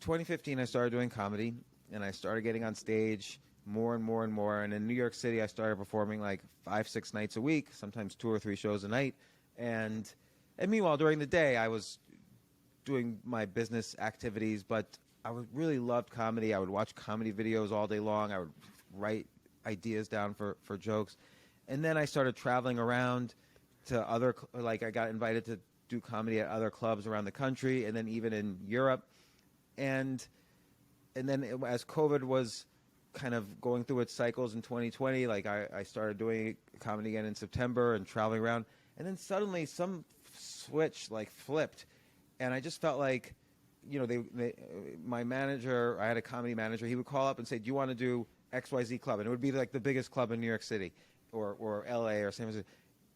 2015 I started doing comedy, and I started getting on stage more and more and more. And in New York City, I started performing like 5-6 nights a week, sometimes 2 or 3 shows a night. And meanwhile, during the day, I was doing my business activities, but I really loved comedy. I would watch comedy videos all day long. I would write ideas down for jokes. And then I started traveling around to I got invited to do comedy at other clubs around the country, and then even in Europe. And then as COVID was kind of going through its cycles in 2020, like I started doing comedy again in September and traveling around. And then suddenly some switch like flipped, and I just felt like, my manager, I had a comedy manager, he would call up and say, do you want to do XYZ club? And it would be like the biggest club in New York City or LA or San Francisco.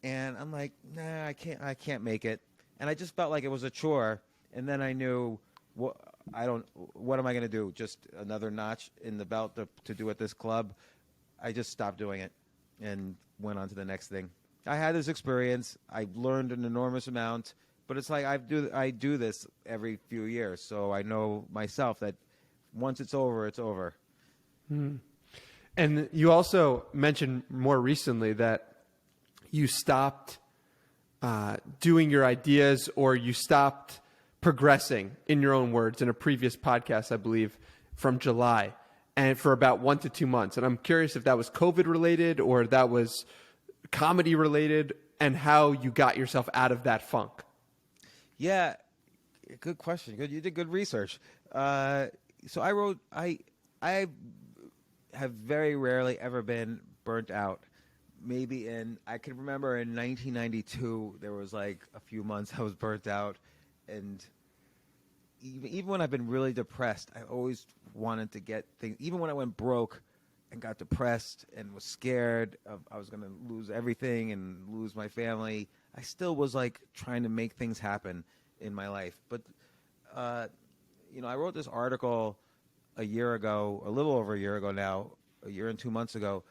And I'm like, nah, I can't make it. And I just felt like it was a chore. And then I knew, what am I going to do? Just another notch in the belt to do at this club? I just stopped doing it and went on to the next thing. I had this experience. I learned an enormous amount. But it's like I do this every few years, so I know myself that once it's over, it's over. Mm. And you also mentioned more recently that you stopped doing your ideas, or you stopped progressing, in your own words, in a previous podcast, I believe, from July, and for about 1 to 2 months. And I'm curious if that was COVID related or that was comedy related, and how you got yourself out of that funk. Yeah, good question. Good, you did good research. So I have very rarely ever been burnt out. Maybe I can remember in 1992 there was like a few months I was burnt out, and even when I've been really depressed, I always wanted to get things. Even when I went broke and got depressed and was scared I was going to lose everything and lose my family, I still was like trying to make things happen in my life. But, I wrote this article a year ago, a little over a year ago now, a year and 2 months ago,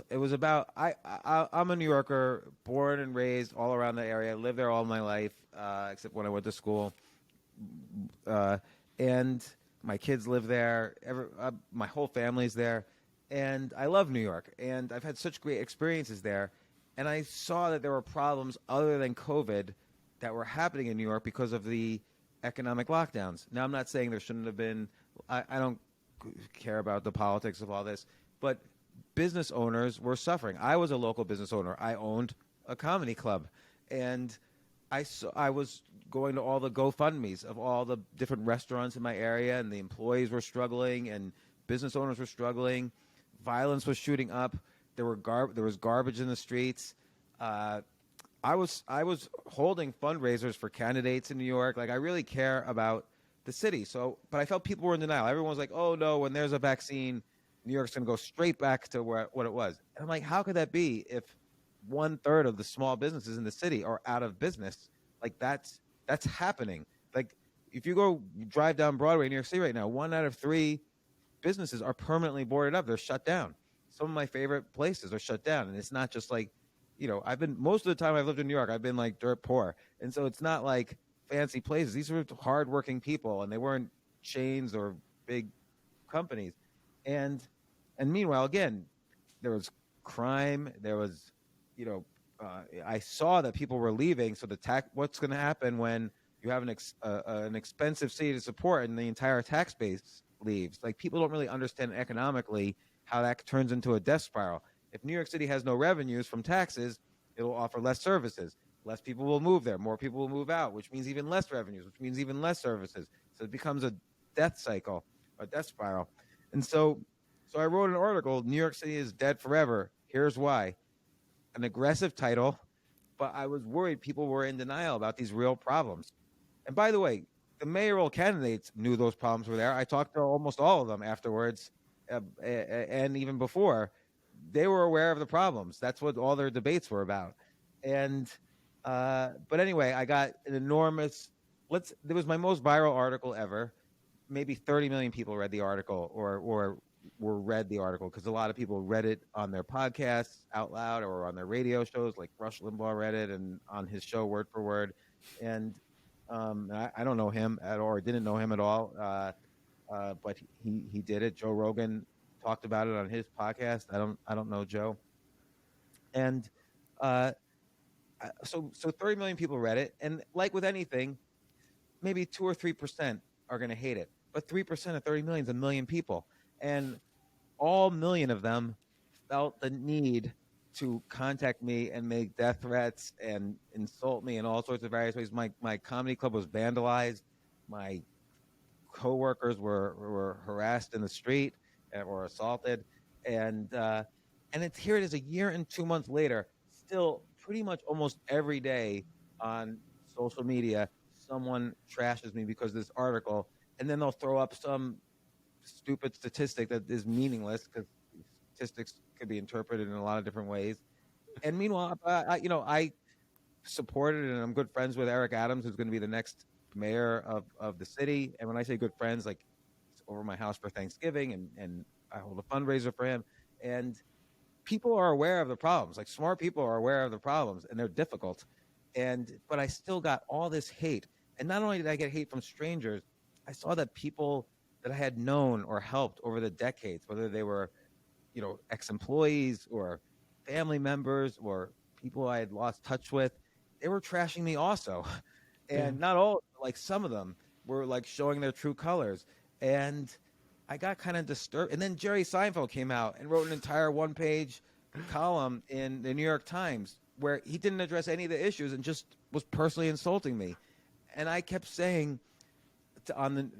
It was about I'm a New Yorker, born and raised all around the area. Lived there all my life, except when I went to school. And my kids live there. My whole family's there, and I love New York. And I've had such great experiences there. And I saw that there were problems other than COVID that were happening in New York because of the economic lockdowns. Now, I'm not saying there shouldn't have been. I don't care about the politics of all this, but business owners were suffering. I was a local business owner. I owned a comedy club, and I was going to all the GoFundMes of all the different restaurants in my area, and the employees were struggling, and business owners were struggling. Violence was shooting up. There was garbage in the streets. I was holding fundraisers for candidates in New York. Like, I really care about the city. But I felt people were in denial. Everyone was like, "Oh no, when there's a vaccine, New York's going to go straight back to what it was." And I'm like, how could that be if 1/3 of the small businesses in the city are out of business? Like, that's happening. Like, if you drive down Broadway in New York City right now, 1 out of 3 businesses are permanently boarded up. They're shut down. Some of my favorite places are shut down, and it's not just like, most of the time I've lived in New York, I've been like dirt poor, and so it's not like fancy places. These are hardworking people, and they weren't chains or big companies. And meanwhile, again, there was crime. There was, I saw that people were leaving. So what's going to happen when you have an expensive city to support and the entire tax base leaves? Like, people don't really understand economically how that turns into a death spiral. If New York City has no revenues from taxes, it'll offer less services. Less people will move there. More people will move out, which means even less revenues, which means even less services. So it becomes a death cycle, a death spiral. And so I wrote an article, New York City is Dead Forever. Here's why. An aggressive title, but I was worried people were in denial about these real problems. And by the way, the mayoral candidates knew those problems were there. I talked to almost all of them afterwards, and even before. They were aware of the problems. That's what all their debates were about. And but anyway, I got an enormous. It was my most viral article ever. Maybe 30 million people read the article, or read the article, because a lot of people read it on their podcasts out loud or on their radio shows. Like Rush Limbaugh read it and on his show word for word. And I don't know him at all, or didn't know him at all, but he did it. Joe Rogan talked about it on his podcast. I don't know Joe. And so 30 million people read it, and like with anything, maybe 2 or 3% are going to hate it. But 3% of 30 million is 1 million people. And all million of them felt the need to contact me and make death threats and insult me in all sorts of various ways. My comedy club was vandalized. My coworkers were harassed in the street or assaulted. And here it is, a year and 2 months later, still pretty much almost every day on social media, someone trashes me because of this article. And then they'll throw up some stupid statistic that is meaningless, because statistics could be interpreted in a lot of different ways. And meanwhile, I supported, and I'm good friends with Eric Adams, who's going to be the next mayor of the city. And when I say good friends, like, he's over my house for Thanksgiving, and I hold a fundraiser for him. And people are aware of the problems. Like, smart people are aware of the problems, and they're difficult. But I still got all this hate. And not only did I get hate from strangers, I saw that people that I had known or helped over the decades, whether they were, ex-employees or family members or people I had lost touch with, they were trashing me also. And not all, like, some of them were like showing their true colors. And I got kind of disturbed. And then Jerry Seinfeld came out and wrote an entire 1-page column in the New York Times where he didn't address any of the issues and just was personally insulting me. And I kept saying, then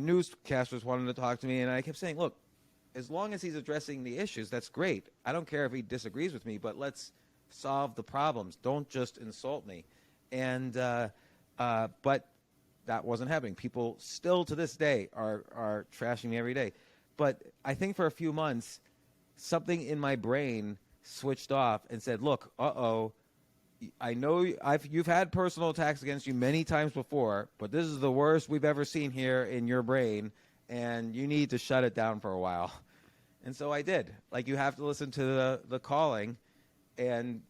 newscasters wanted to talk to me, and I kept saying, look, as long as he's addressing the issues, that's great. I don't care if he disagrees with me, but let's solve the problems. Don't just insult me. And but that wasn't happening. People still to this day are trashing me every day. But I think for a few months, something in my brain switched off and said, look, I know you've had personal attacks against you many times before, but this is the worst we've ever seen here in your brain, and you need to shut it down for a while. And so I did. Like, you have to listen to the calling, and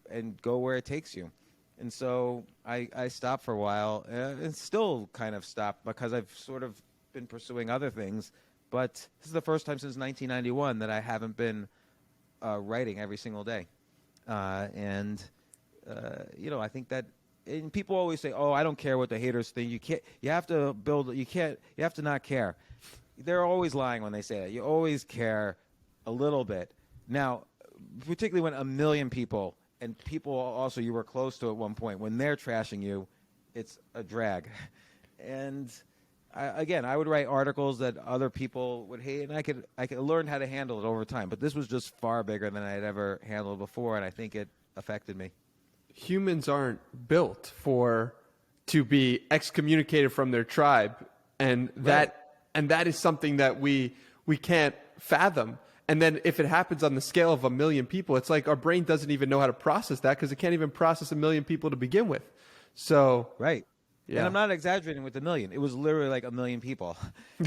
and go where it takes you. And so I stopped for a while, and still kind of stopped because I've sort of been pursuing other things. But this is the first time since 1991 that I haven't been writing every single day. I think that, and people always say, "Oh, I don't care what the haters think." You can't. You have to build. You can't. You have to not care. They're always lying when they say that. You always care a little bit. Now, particularly when a million people, and people also you were close to at one point, when they're trashing you, it's a drag. And I would write articles that other people would hate, and I could learn how to handle it over time. But this was just far bigger than I had ever handled before, and I think it affected me. Humans aren't built to be excommunicated from their tribe, and that is something that we can't fathom. And then if it happens on the scale of 1 million people, it's like our brain doesn't even know how to process that because it can't even process 1 million people to begin with. So right. Yeah. And I'm not exaggerating with the million. It was literally like 1 million people.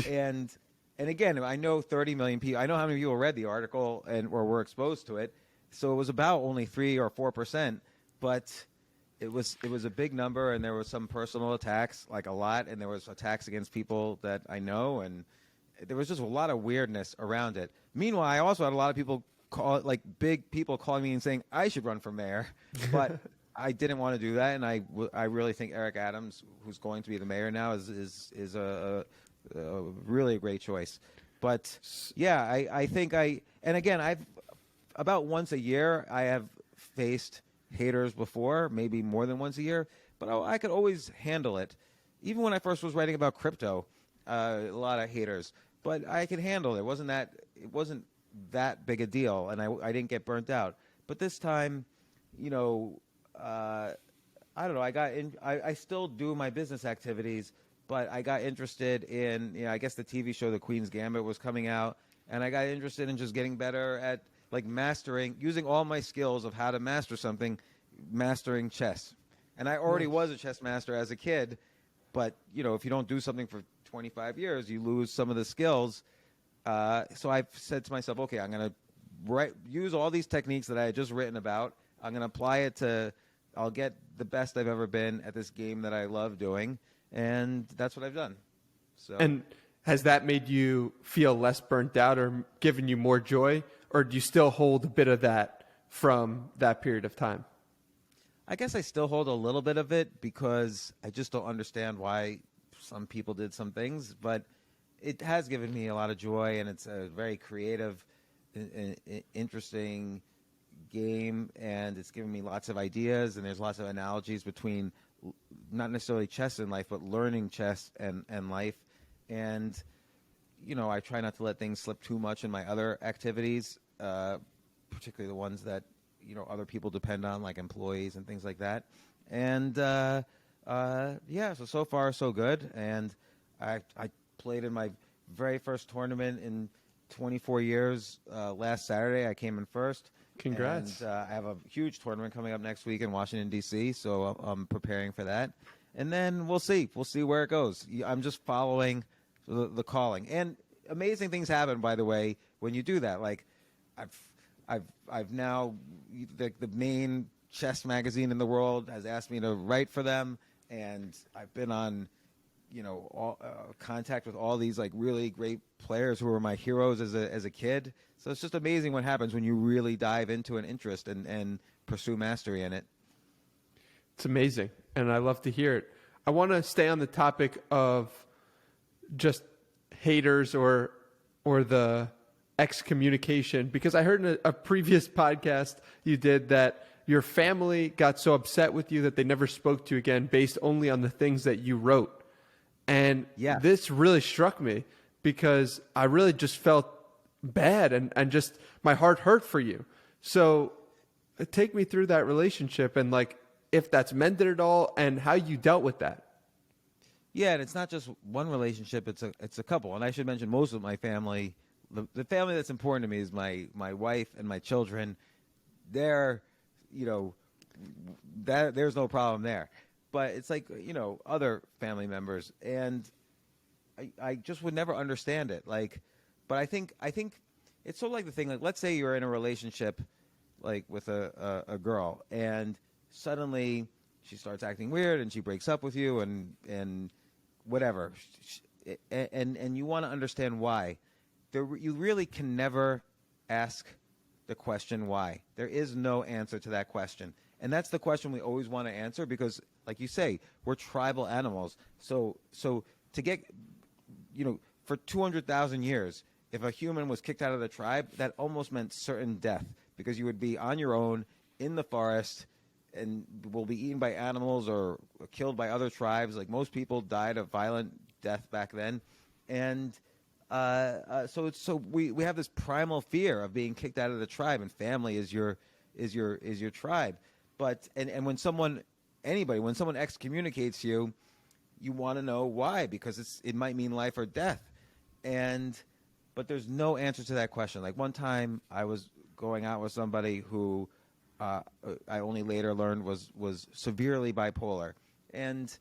and again, I know 30 million people. I know how many people read the article or were exposed to it. So it was about only 3 or 4%, but it was a big number, and there was some personal attacks, like a lot, and there was attacks against people that I know, and there was just a lot of weirdness around it. Meanwhile, I also had a lot of people big people calling me and saying I should run for mayor, but I didn't want to do that, and I really think Eric Adams, who's going to be the mayor now, is a really a great choice. But yeah, I think and again, I've about once a year I have faced haters before, maybe more than once a year, but I could always handle it. Even when I first was writing about crypto, a lot of haters, but I could handle it. It wasn't that big a deal, and I didn't get burnt out. But this time, I don't know. I still do my business activities, but I got interested in, I guess the TV show The Queen's Gambit was coming out, and I got interested in just getting better at using all my skills of how to master something, mastering chess. And I already was a chess master as a kid, but if you don't do something for 25 years, you lose some of the skills. So I've said to myself, okay, I'm going to use all these techniques that I had just written about. I'm going to apply it I'll get the best I've ever been at this game that I love doing, and that's what I've done. So. And has that made you feel less burnt out or given you more joy? Or do you still hold a bit of that from that period of time? I guess I still hold a little bit of it because I just don't understand why some people did some things. But it has given me a lot of joy, and it's a very creative, interesting game, and it's given me lots of ideas, and there's lots of analogies between not necessarily chess and life, but learning chess and life. And, I try not to let things slip too much in my other activities, particularly the ones that, other people depend on, like employees and things like that. And, so far so good. And I played in my very first tournament in 24 years last Saturday. I came in first. Congrats. And I have a huge tournament coming up next week in Washington, D.C., so I'm preparing for that. And then we'll see. We'll see where it goes. I'm just following the calling. And amazing things happen, by the way, when you do that. Like, I've now, the main chess magazine in the world has asked me to write for them, and I've been on, contact with all these really great players who were my heroes as a kid. So it's just amazing what happens when you really dive into an interest and pursue mastery in it. It's amazing, and I love to hear it. I want to stay on the topic of just haters or the excommunication, because I heard in a previous podcast you did that your family got so upset with you that they never spoke to you again based only on the things that you wrote. And this really struck me because I really just felt bad and just my heart hurt for you. So take me through that relationship and if that's mended at all and how you dealt with that. Yeah, and it's not just one relationship, it's a couple. And I should mention most of my family, the family that's important to me is my wife and my children. They're, there's no problem there. But it's other family members, and I just would never understand it. But I think it's sort of like the thing, like, let's say you're in a relationship, like with a girl, and suddenly she starts acting weird and she breaks up with you and whatever, and you want to understand why. You really can never ask the question why. There is no answer to that question. And that's the question we always want to answer because, like you say, we're tribal animals. So to get, for 200,000 years, if a human was kicked out of the tribe, that almost meant certain death because you would be on your own in the forest and will be eaten by animals or killed by other tribes. Like most people died a violent death back then. And so we have this primal fear of being kicked out of the tribe, and family is your tribe. But and when someone excommunicates you, you want to know why, because it might mean life or death. But there's no answer to that question. Like one time I was going out with somebody who I only later learned was severely bipolar, and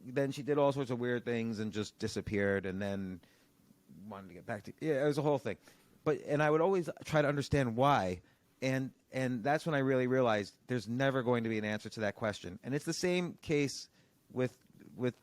then she did all sorts of weird things and just disappeared, and then wanted to get back to it was a whole thing. And I would always try to understand why, and that's when I really realized there's never going to be an answer to that question. And it's the same case with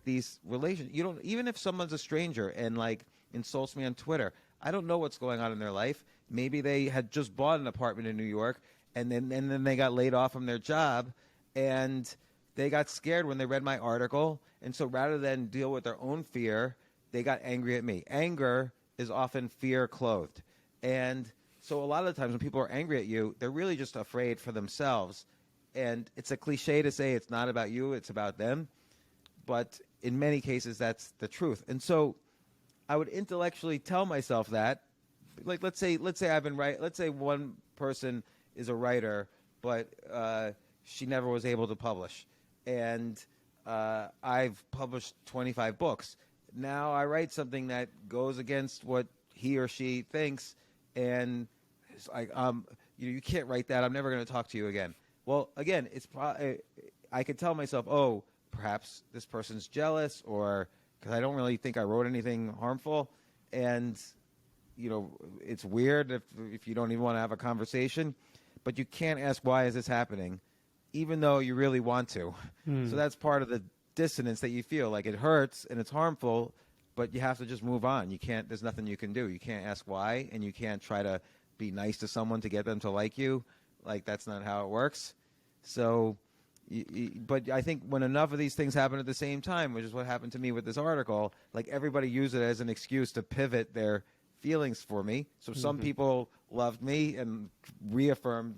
these relations. You don't, even if someone's a stranger and like insults me on Twitter, I don't know what's going on in their life. Maybe they had just bought an apartment in New York, and then they got laid off from their job, and they got scared when they read my article, and so rather than deal with their own fear, they got angry at me. Anger is often fear clothed. And so a lot of the times when people are angry at you, they're really just afraid for themselves. And it's a cliche to say it's not about you, it's about them. But in many cases, that's the truth. And so I would intellectually tell myself that. Like, let's say I've been right. Let's say one person is a writer, but she never was able to publish. And I've published 25 books. Now I write something that goes against what he or she thinks, and it's like, you can't write that. I'm never going to talk to you again. Well, again, I could tell myself, oh, perhaps this person's jealous, or because I don't really think I wrote anything harmful, and it's weird if you don't even want to have a conversation, but you can't ask why is this happening, even though you really want to. So that's part of the dissonance that you feel. Like, it hurts and it's harmful, but you have to just move on. There's nothing you can do. You can't ask why, and you can't try to be nice to someone to get them to like you. Like, that's not how it works. So, but I think when enough of these things happen at the same time, which is what happened to me with this article, like, everybody used it as an excuse to pivot their feelings for me. So some people loved me and reaffirmed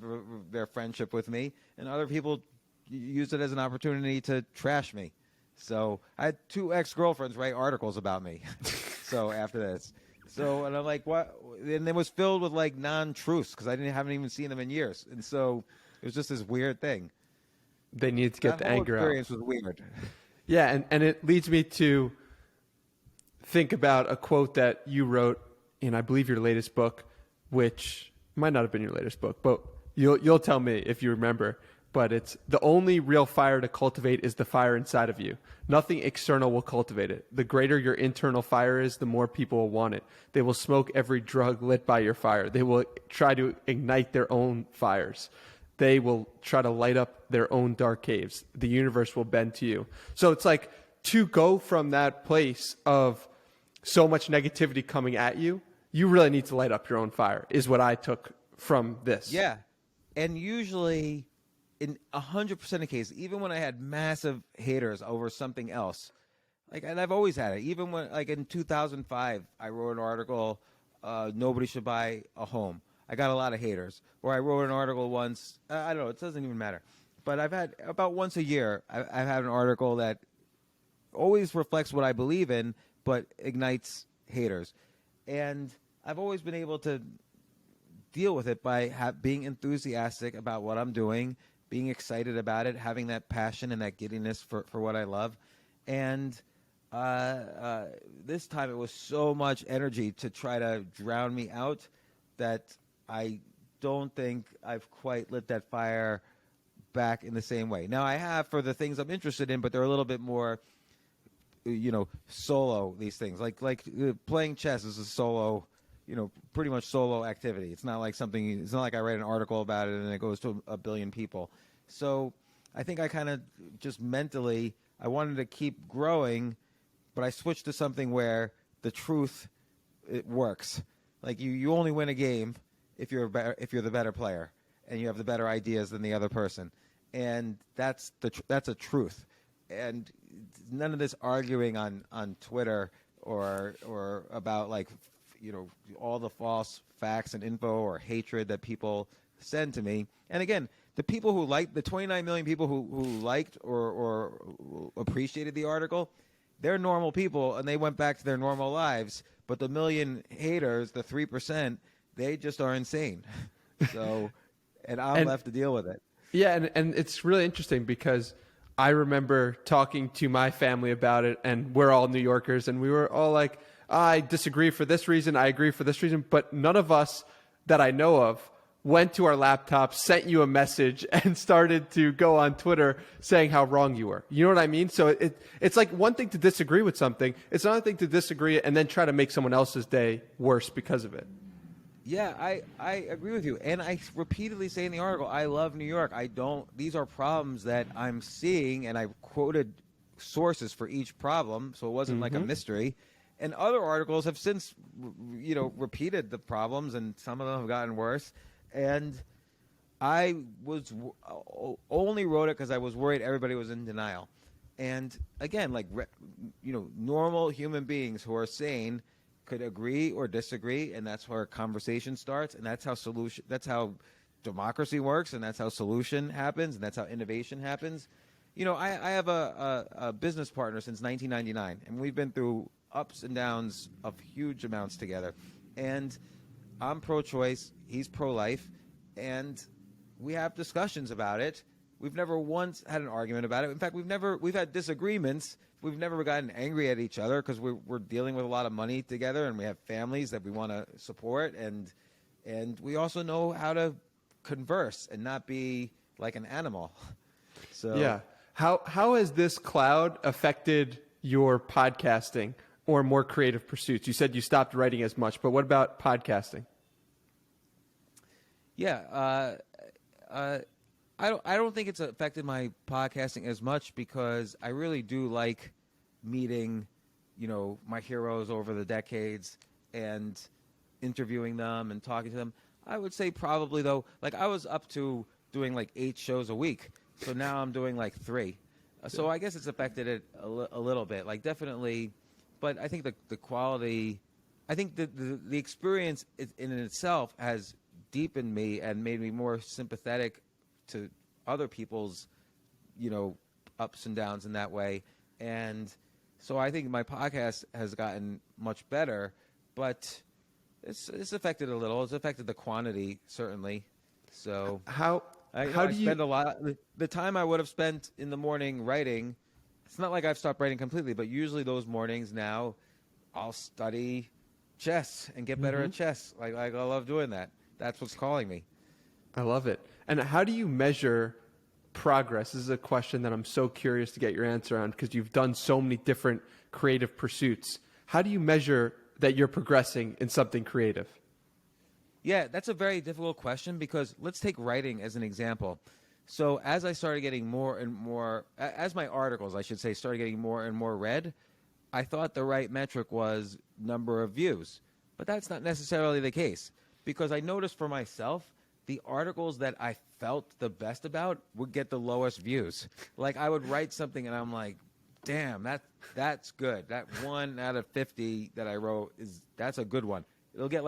their friendship with me, and other people used it as an opportunity to trash me. So I had 2 ex-girlfriends write articles about me. So after this, and I'm like, what? And it was filled with like non-truths because I haven't even seen them in years, and so it was just this weird thing. They needed to get the anger out. That whole experience was weird. Yeah, and it leads me to think about a quote that you wrote in, I believe, your latest book, which might not have been your latest book, but you'll tell me if you remember. But it's, the only real fire to cultivate is the fire inside of you. Nothing external will cultivate it. The greater your internal fire is, the more people will want it. They will smoke every drug lit by your fire. They will try to ignite their own fires. They will try to light up their own dark caves. The universe will bend to you. So it's like, to go from that place of so much negativity coming at you, you really need to light up your own fire, is what I took from this. Yeah. And usually, in 100% of cases, even when I had massive haters over something else, and I've always had it. Even when, like in 2005, I wrote an article, nobody should buy a home. I got a lot of haters. Or I wrote an article once, I don't know, it doesn't even matter. But I've had, about once a year, I've had an article that always reflects what I believe in, but ignites haters. And I've always been able to deal with it by being enthusiastic about what I'm doing, being excited about it, having that passion and that giddiness for what I love. And this time it was so much energy to try to drown me out that I don't think I've quite lit that fire back in the same way. Now, I have for the things I'm interested in, but they're a little bit more, solo, these things. Like playing chess is a solo pretty much solo activity. It's not like I write an article about it and it goes to a billion people. So I think I kind of just mentally, I wanted to keep growing, but I switched to something where the truth, it works. Like you only win a game if you're the better player and you have the better ideas than the other person. And that's a truth. And none of this arguing on Twitter or about all the false facts and info or hatred that people send to me. And again, the 29 million people who liked or appreciated the article, they're normal people and they went back to their normal lives. But the million haters, the 3%, they just are insane. So, and I'm left to deal with it. Yeah, and it's really interesting because I remember talking to my family about it, and we're all New Yorkers, and we were all like, I disagree for this reason, I agree for this reason, but none of us that I know of went to our laptops, sent you a message, and started to go on Twitter saying how wrong you were. You know what I mean? So it's like one thing to disagree with something. It's another thing to disagree and then try to make someone else's day worse because of it. Yeah, I agree with you. And I repeatedly say in the article, I love New York. These are problems that I'm seeing, and I quoted sources for each problem, so it wasn't like a mystery. And other articles have since, repeated the problems, and some of them have gotten worse. And I only wrote it because I was worried everybody was in denial. And again, normal human beings who are sane could agree or disagree, and that's where a conversation starts, and that's how democracy works, and that's how solution happens, and that's how innovation happens. I have a business partner since 1999, and we've been through ups and downs of huge amounts together. And I'm pro-choice, he's pro-life, and we have discussions about it. We've never once had an argument about it. In fact, we've had disagreements. We've never gotten angry at each other because we're dealing with a lot of money together, and we have families that we want to support, and we also know how to converse and not be like an animal. So yeah, how has this cloud affected your podcasting or more creative pursuits? You said you stopped writing as much, but what about podcasting? Yeah, I don't think it's affected my podcasting as much because I really do like meeting, my heroes over the decades and interviewing them and talking to them. I would say probably though, I was up to doing 8 shows a week, so now I'm doing 3. So I guess it's affected it a little bit, definitely. But I think the quality, I think the experience in itself has deepened me and made me more sympathetic to other people's, ups and downs in that way. And so I think my podcast has gotten much better, but it's affected a little. It's affected the quantity, certainly. So How do you spend a lot? The time I would have spent in the morning writing, it's not like I've stopped writing completely, but usually those mornings now I'll study chess and get better at chess. I love doing that. That's what's calling me. I love it. And how do you measure progress? This is a question that I'm so curious to get your answer on because you've done so many different creative pursuits. How do you measure that you're progressing in something creative? Yeah, that's a very difficult question because let's take writing as an example. So as I started getting more and more, as my articles, I should say, started getting more and more read, I thought the right metric was number of views. But that's not necessarily the case because I noticed for myself, the articles that I felt the best about would get the lowest views. I would write something and I'm like, damn, that's good. That 1 out of 50 that I wrote that's a good one. It'll get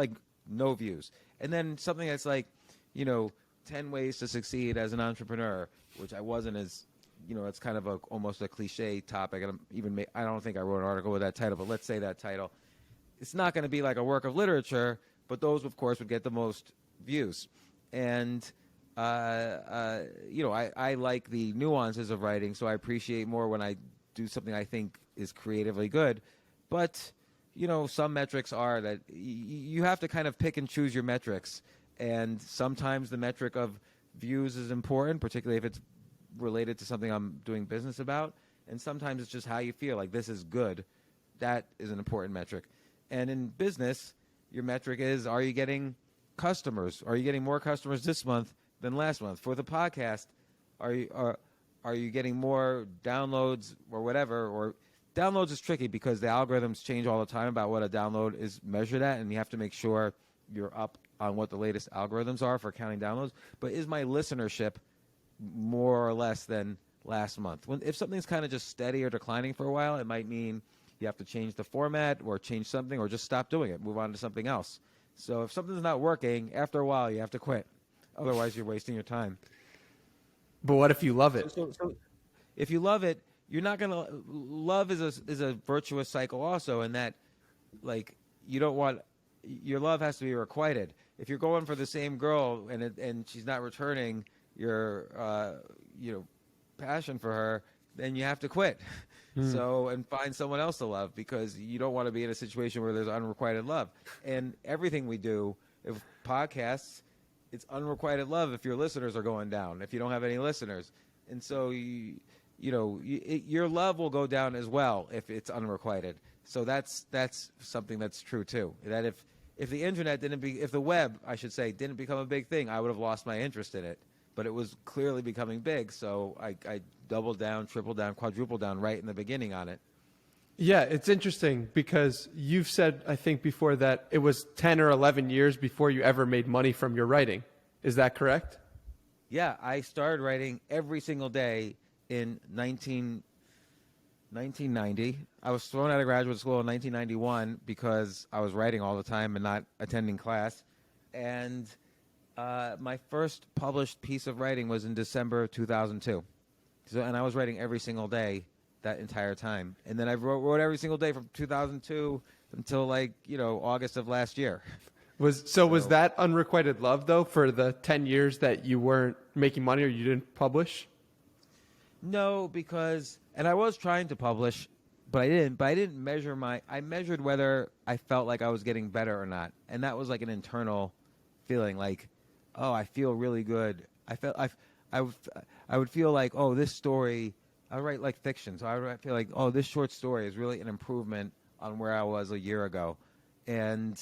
no views. And then something that's 10 ways to succeed as an entrepreneur, which I wasn't as, it's kind of almost a cliche topic. And I don't think I wrote an article with that title, but let's say that title. It's not going to be like a work of literature, but those, of course, would get the most views. And, I like the nuances of writing, so I appreciate more when I do something I think is creatively good. But, some metrics are that you have to kind of pick and choose your metrics. And sometimes the metric of views is important, particularly if it's related to something I'm doing business about. And sometimes it's just how you feel, this is good. That is an important metric. And in business, your metric is, are you getting customers? Are you getting more customers this month than last month? For the podcast, are you getting more downloads or whatever? Or downloads is tricky because the algorithms change all the time about what a download is measured at, and you have to make sure you're up on what the latest algorithms are for counting downloads. But is my listenership more or less than last month? If something's kind of just steady or declining for a while, it might mean you have to change the format or change something or just stop doing it, move on to something else. So if something's not working, after a while, you have to quit. Otherwise, you're wasting your time. But what if you love it? So if you love it, you're not going to – love is a virtuous cycle also, in that, like, you don't want – your love has to be requited. If you're going for the same girl and she's not returning your passion for her, then you have to quit. So, and find someone else to love, because you don't want to be in a situation where there's unrequited love. And everything we do, if podcasts, it's unrequited love if your listeners are going down, if you don't have any listeners. And so, your love will go down as well if it's unrequited. So that's something that's true too. That if the internet if the web, I should say, didn't become a big thing, I would have lost my interest in it. But it was clearly becoming big, so I doubled down, tripled down, quadrupled down right in the beginning on it. Yeah, it's interesting because you've said, I think, before that it was 10 or 11 years before you ever made money from your writing. Is that correct? Yeah, I started writing every single day in 1990. I was thrown out of graduate school in 1991 because I was writing all the time and not attending class. And my first published piece of writing was in December of 2002. And I was writing every single day that entire time. And then I wrote every single day from 2002 until August of last year. Was that unrequited love, though, for the 10 years that you weren't making money or you didn't publish? No, because – and I was trying to publish, but I didn't. But I didn't measure I measured whether I felt like I was getting better or not. And that was like an internal feeling, like, oh, I feel really good. I would feel like, oh, this story – I write like fiction, so I would feel like, oh, this short story is really an improvement on where I was a year ago. And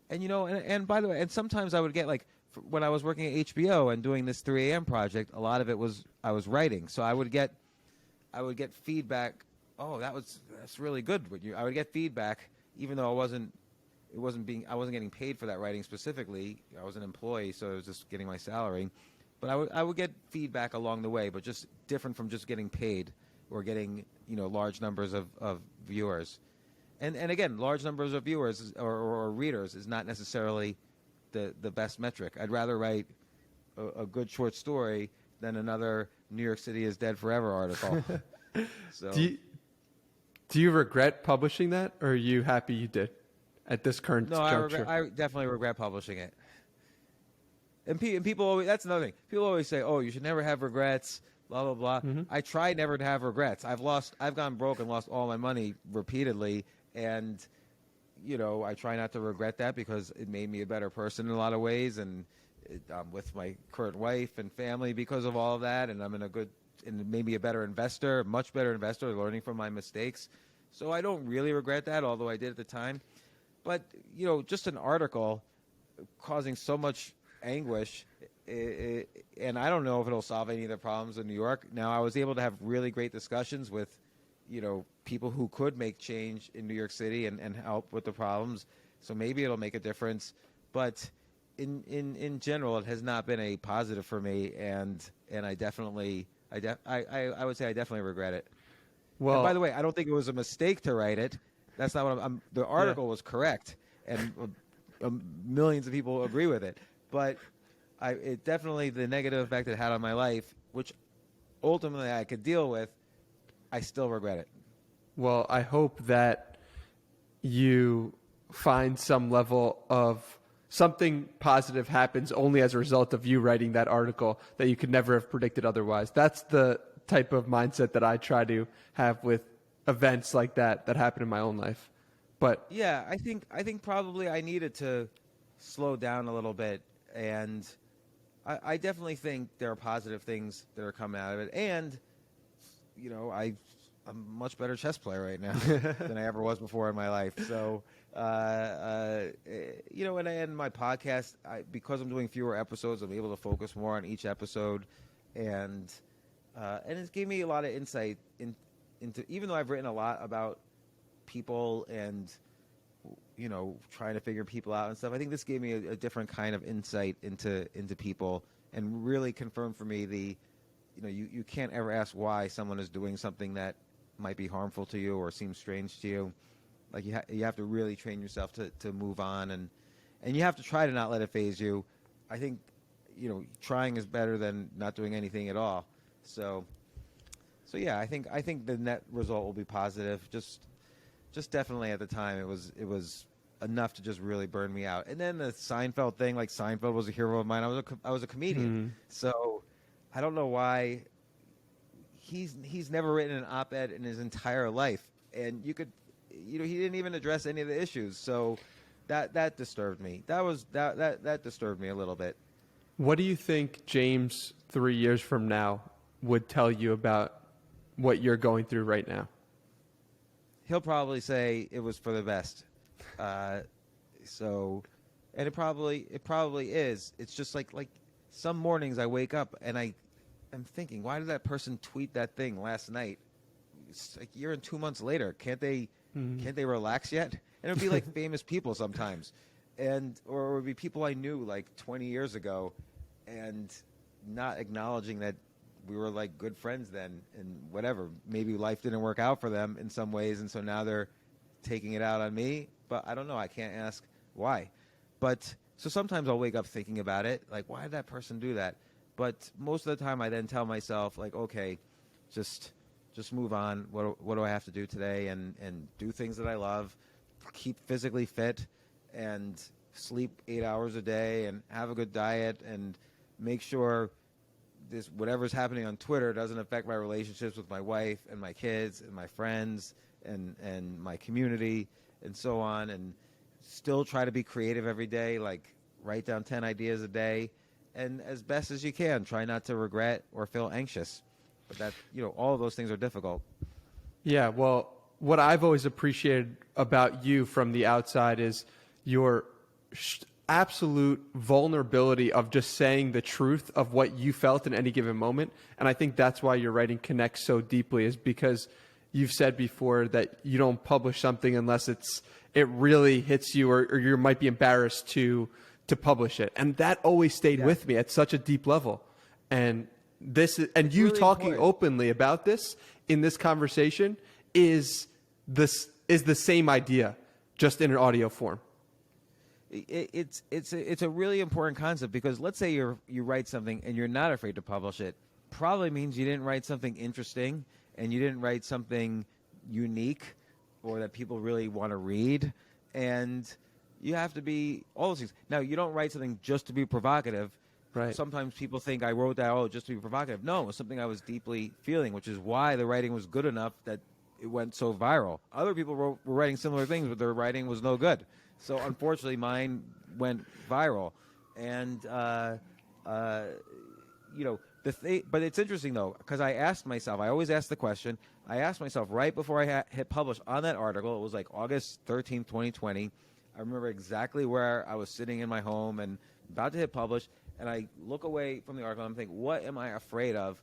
by the way, and sometimes I would get when I was working at HBO and doing this 3 a.m. project, a lot of it was I was writing. So I would get feedback. Oh, that's really good. I would get feedback, even though I wasn't getting paid for that writing specifically. I was an employee, so I was just getting my salary. But I would get feedback along the way, but just different from just getting paid or getting large numbers of viewers. And again, large numbers of viewers or readers is not necessarily the best metric. I'd rather write a good short story than another New York City Is Dead Forever article. So, do you regret publishing that, or are you happy you did at this current juncture? No, I definitely regret publishing it. And people always, that's another thing. People always say, oh, you should never have regrets, blah, blah, blah. Mm-hmm. I try never to have regrets. I've gone broke and lost all my money repeatedly. And, I try not to regret that because it made me a better person in a lot of ways. And I'm with my current wife and family because of all of that. And I'm and maybe a better investor, much better investor, learning from my mistakes. So I don't really regret that, although I did at the time. But, just an article causing so much anguish, and I don't know if it'll solve any of the problems in New York. Now, I was able to have really great discussions with, people who could make change in New York City and help with the problems. So maybe it'll make a difference. But in general, it has not been a positive for me, and I definitely, I would say I definitely regret it. Well, and by the way, I don't think it was a mistake to write it. That's not what the article was correct, and millions of people agree with it. But it definitely, the negative effect it had on my life, which ultimately I could deal with, I still regret it. Well, I hope that you find some level of something positive happens only as a result of you writing that article that you could never have predicted otherwise. That's the type of mindset that I try to have with events like that happen in my own life. But yeah, I think probably I needed to slow down a little bit. And I definitely think there are positive things that are coming out of it. And, a much better chess player right now than I ever was before in my life. So, when I end my podcast, because I'm doing fewer episodes, I'm able to focus more on each episode, and it's gave me a lot of insight into, even though I've written a lot about people and trying to figure people out and stuff. I think this gave me a different kind of insight into people, and really confirmed for me you can't ever ask why someone is doing something that might be harmful to you or seems strange to you. Like you have to really train yourself to move on, and you have to try to not let it phase you. I think trying is better than not doing anything at all. So yeah, I think the net result will be positive. Just definitely at the time it was enough to just really burn me out. And then the Seinfeld thing, like Seinfeld was a hero of mine. I was a comedian, so I don't know why he's never written an op-ed in his entire life, and he didn't even address any of the issues. So that disturbed me. That disturbed me a little bit. What do you think James 3 years from now would tell you about what you're going through right now? He'll probably say it was for the best. And it probably is. It's just like some mornings I wake up and I'm thinking, why did that person tweet that thing last night? It's like a year and 2 months later. Can't they relax yet? And it would be like famous people sometimes, or it would be people I knew like 20 years ago, and not acknowledging that we were like good friends then, and whatever. Maybe life didn't work out for them in some ways, and so now they're taking it out on me. But I don't know. I can't ask why. But so sometimes I'll wake up thinking about it, like, why did that person do that? But most of the time I then tell myself, like, okay, just move on. What do I have to do today? And do things that I love, keep physically fit, and sleep 8 hours a day, and have a good diet, and make sure whatever's happening on Twitter doesn't affect my relationships with my wife and my kids and my friends and my community and so on. And still try to be creative every day, like write down 10 ideas a day, and as best as you can, try not to regret or feel anxious. But that, all of those things are difficult. Yeah, well, what I've always appreciated about you from the outside is your absolute vulnerability of just saying the truth of what you felt in any given moment. And I think that's why your writing connects so deeply, is because you've said before that you don't publish something unless it really hits you, or you might be embarrassed to publish it. And that always stayed with me at such a deep level. And you really talking important. Openly about this in this conversation is the same idea, just in an audio form. It's a really important concept, because let's say you write something and you're not afraid to publish it. Probably means you didn't write something interesting, and you didn't write something unique or that people really want to read. And you have to be all those things. Now, you don't write something just to be provocative. Right. Sometimes people think I wrote that just to be provocative. No, it was something I was deeply feeling, which is why the writing was good enough that it went so viral. Other people were writing similar things, but their writing was no good. So unfortunately, mine went viral. And but it's interesting though, because I asked myself. I always ask the question. I asked myself right before I hit publish on that article. It was like August 13th, 2020. I remember exactly where I was sitting in my home and about to hit publish. And I look away from the article and I'm thinking, what am I afraid of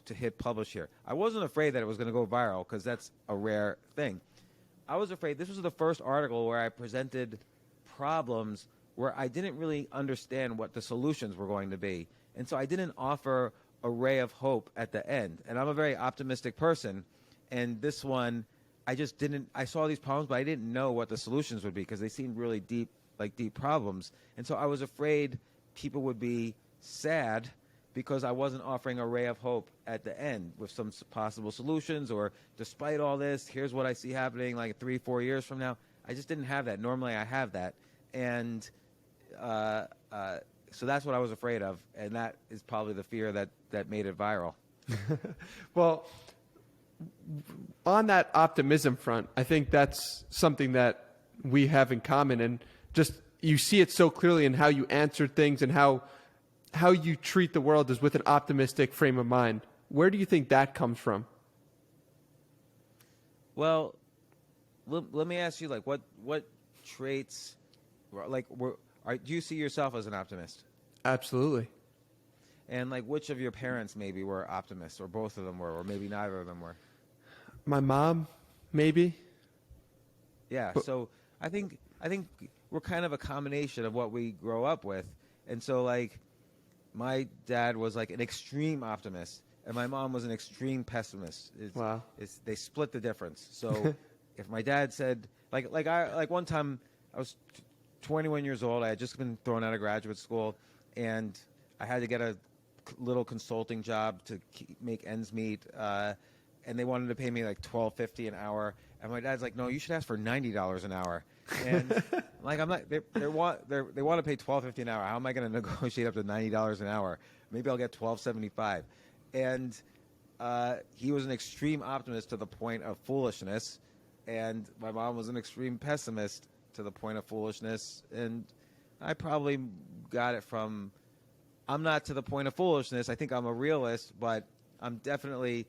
to hit publish here? I wasn't afraid that it was going to go viral, because that's a rare thing. I was afraid this was the first article where I presented problems where I didn't really understand what the solutions were going to be. And so I didn't offer a ray of hope at the end. And I'm a very optimistic person. And this one, I saw these problems, but I didn't know what the solutions would be, because they seemed really deep problems. And so I was afraid people would be sad because I wasn't offering a ray of hope at the end with some possible solutions, or despite all this, here's what I see happening like 3-4 years from now. I just didn't have that. Normally I have that. And so that's what I was afraid of. And that is probably the fear that made it viral. Well, on that optimism front, I think that's something that we have in common, and just you see it so clearly in how you answer things and how you treat the world is with an optimistic frame of mind. Where do you think that comes from? Well, let me ask you, like, what traits, like, do you see yourself as an optimist? Absolutely. And like, which of your parents maybe were optimists, or both of them were, or maybe neither of them were? My mom, maybe. Yeah. But So I think we're kind of a combination of what we grow up with, and so like, my dad was like an extreme optimist, and my mom was an extreme pessimist. wow. They split the difference. So if my dad said like one time I was 21 years old, I had just been thrown out of graduate school, and I had to get a little consulting job to make ends meet, and they wanted to pay me like $12.50 an hour, and my dad's like, no, you should ask for $90 an hour. And like, I'm not. They want to pay $12.50 an hour. How am I going to negotiate up to $90 an hour? Maybe I'll get $12.75. And he was an extreme optimist to the point of foolishness, and my mom was an extreme pessimist to the point of foolishness. And I probably got it from. I'm not to the point of foolishness. I think I'm a realist, but it's definitely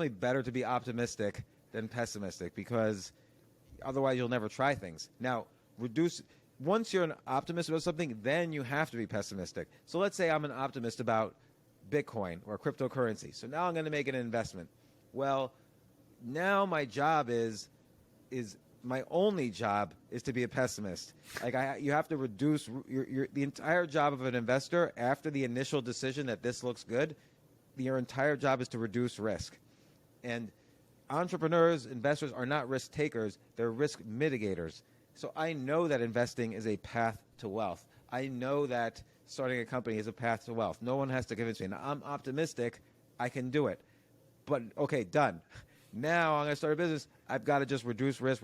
better to be optimistic than pessimistic, because otherwise you'll never try things. Now, once you're an optimist about something, then you have to be pessimistic. So let's say I'm an optimist about Bitcoin or cryptocurrency. So now I'm going to make an investment. Well, now my job is my only job is to be a pessimist. Like, you have to reduce the entire job of an investor after the initial decision that this looks good. Your entire job is to reduce risk. And entrepreneurs, investors are not risk takers, they're risk mitigators. So I know that investing is a path to wealth. I know that starting a company is a path to wealth. No one has to convince me. Now, I'm optimistic, I can do it. But okay, done. Now I'm going to start a business. I've got to just reduce risk.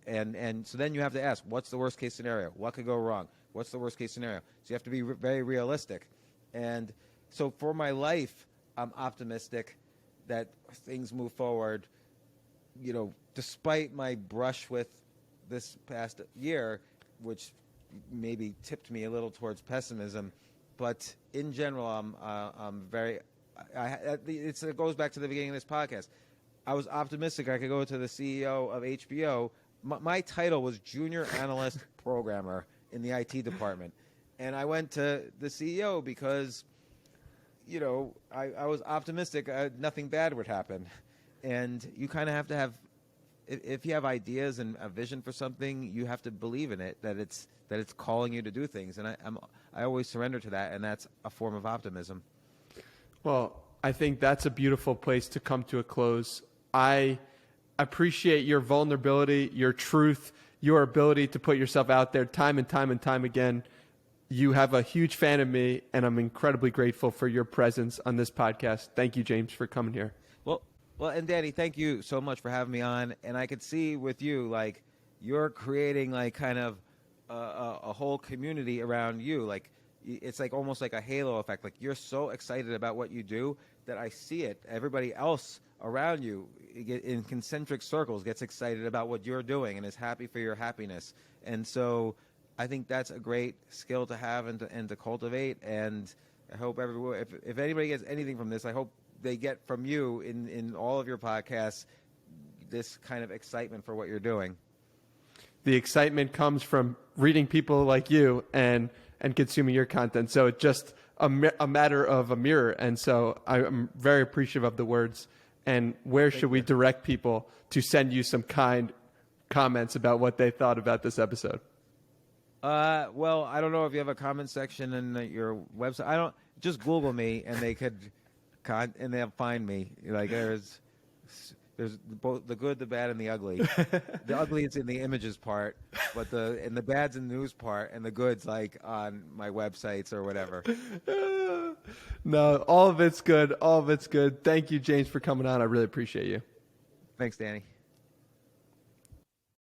And so then you have to ask, what's the worst case scenario? What could go wrong? What's the worst case scenario? So you have to be very realistic. And so for my life, I'm optimistic that things move forward, despite my brush with this past year, which maybe tipped me a little towards pessimism. But in general, I'm very. It goes back to the beginning of this podcast. I was optimistic I could go to the CEO of HBO. My title was Junior Analyst Programmer in the IT department, and I went to the CEO because, I was optimistic nothing bad would happen. And you kind of have to have, if you have ideas and a vision for something, you have to believe in it, that it's calling you to do things. And I always surrender to that, and that's a form of optimism. Well, I think that's a beautiful place to come to a close. I appreciate your vulnerability, your truth, your ability to put yourself out there time and time again. You have a huge fan of me, and I'm incredibly grateful for your presence on this podcast. Thank you, James, for coming here. Well, and Danny, thank you so much for having me on. And I could see with you, like, you're creating like kind of a whole community around you. Like, it's like almost like a halo effect. Like, you're so excited about what you do that I see it. Everybody else around you in concentric circles gets excited about what you're doing and is happy for your happiness. And so I think that's a great skill to have and to cultivate. And I hope everyone, if anybody gets anything from this, I hope they get from you in all of your podcasts this kind of excitement for what you're doing. The excitement comes from reading people like you and consuming your content. So it's just a matter of a mirror. And so I'm very appreciative of the words. And where should we direct people to send you some kind comments about what they thought about this episode? Well, I don't know if you have a comment section in your website. Just Google me and they could, and they'll find me. Like, there's both the good, the bad, and the ugly. The ugly is in the images part, but the bad's in the news part, and the good's like on my websites or whatever. No, all of it's good. All of it's good. Thank you, James, for coming on. I really appreciate you. Thanks, Danny.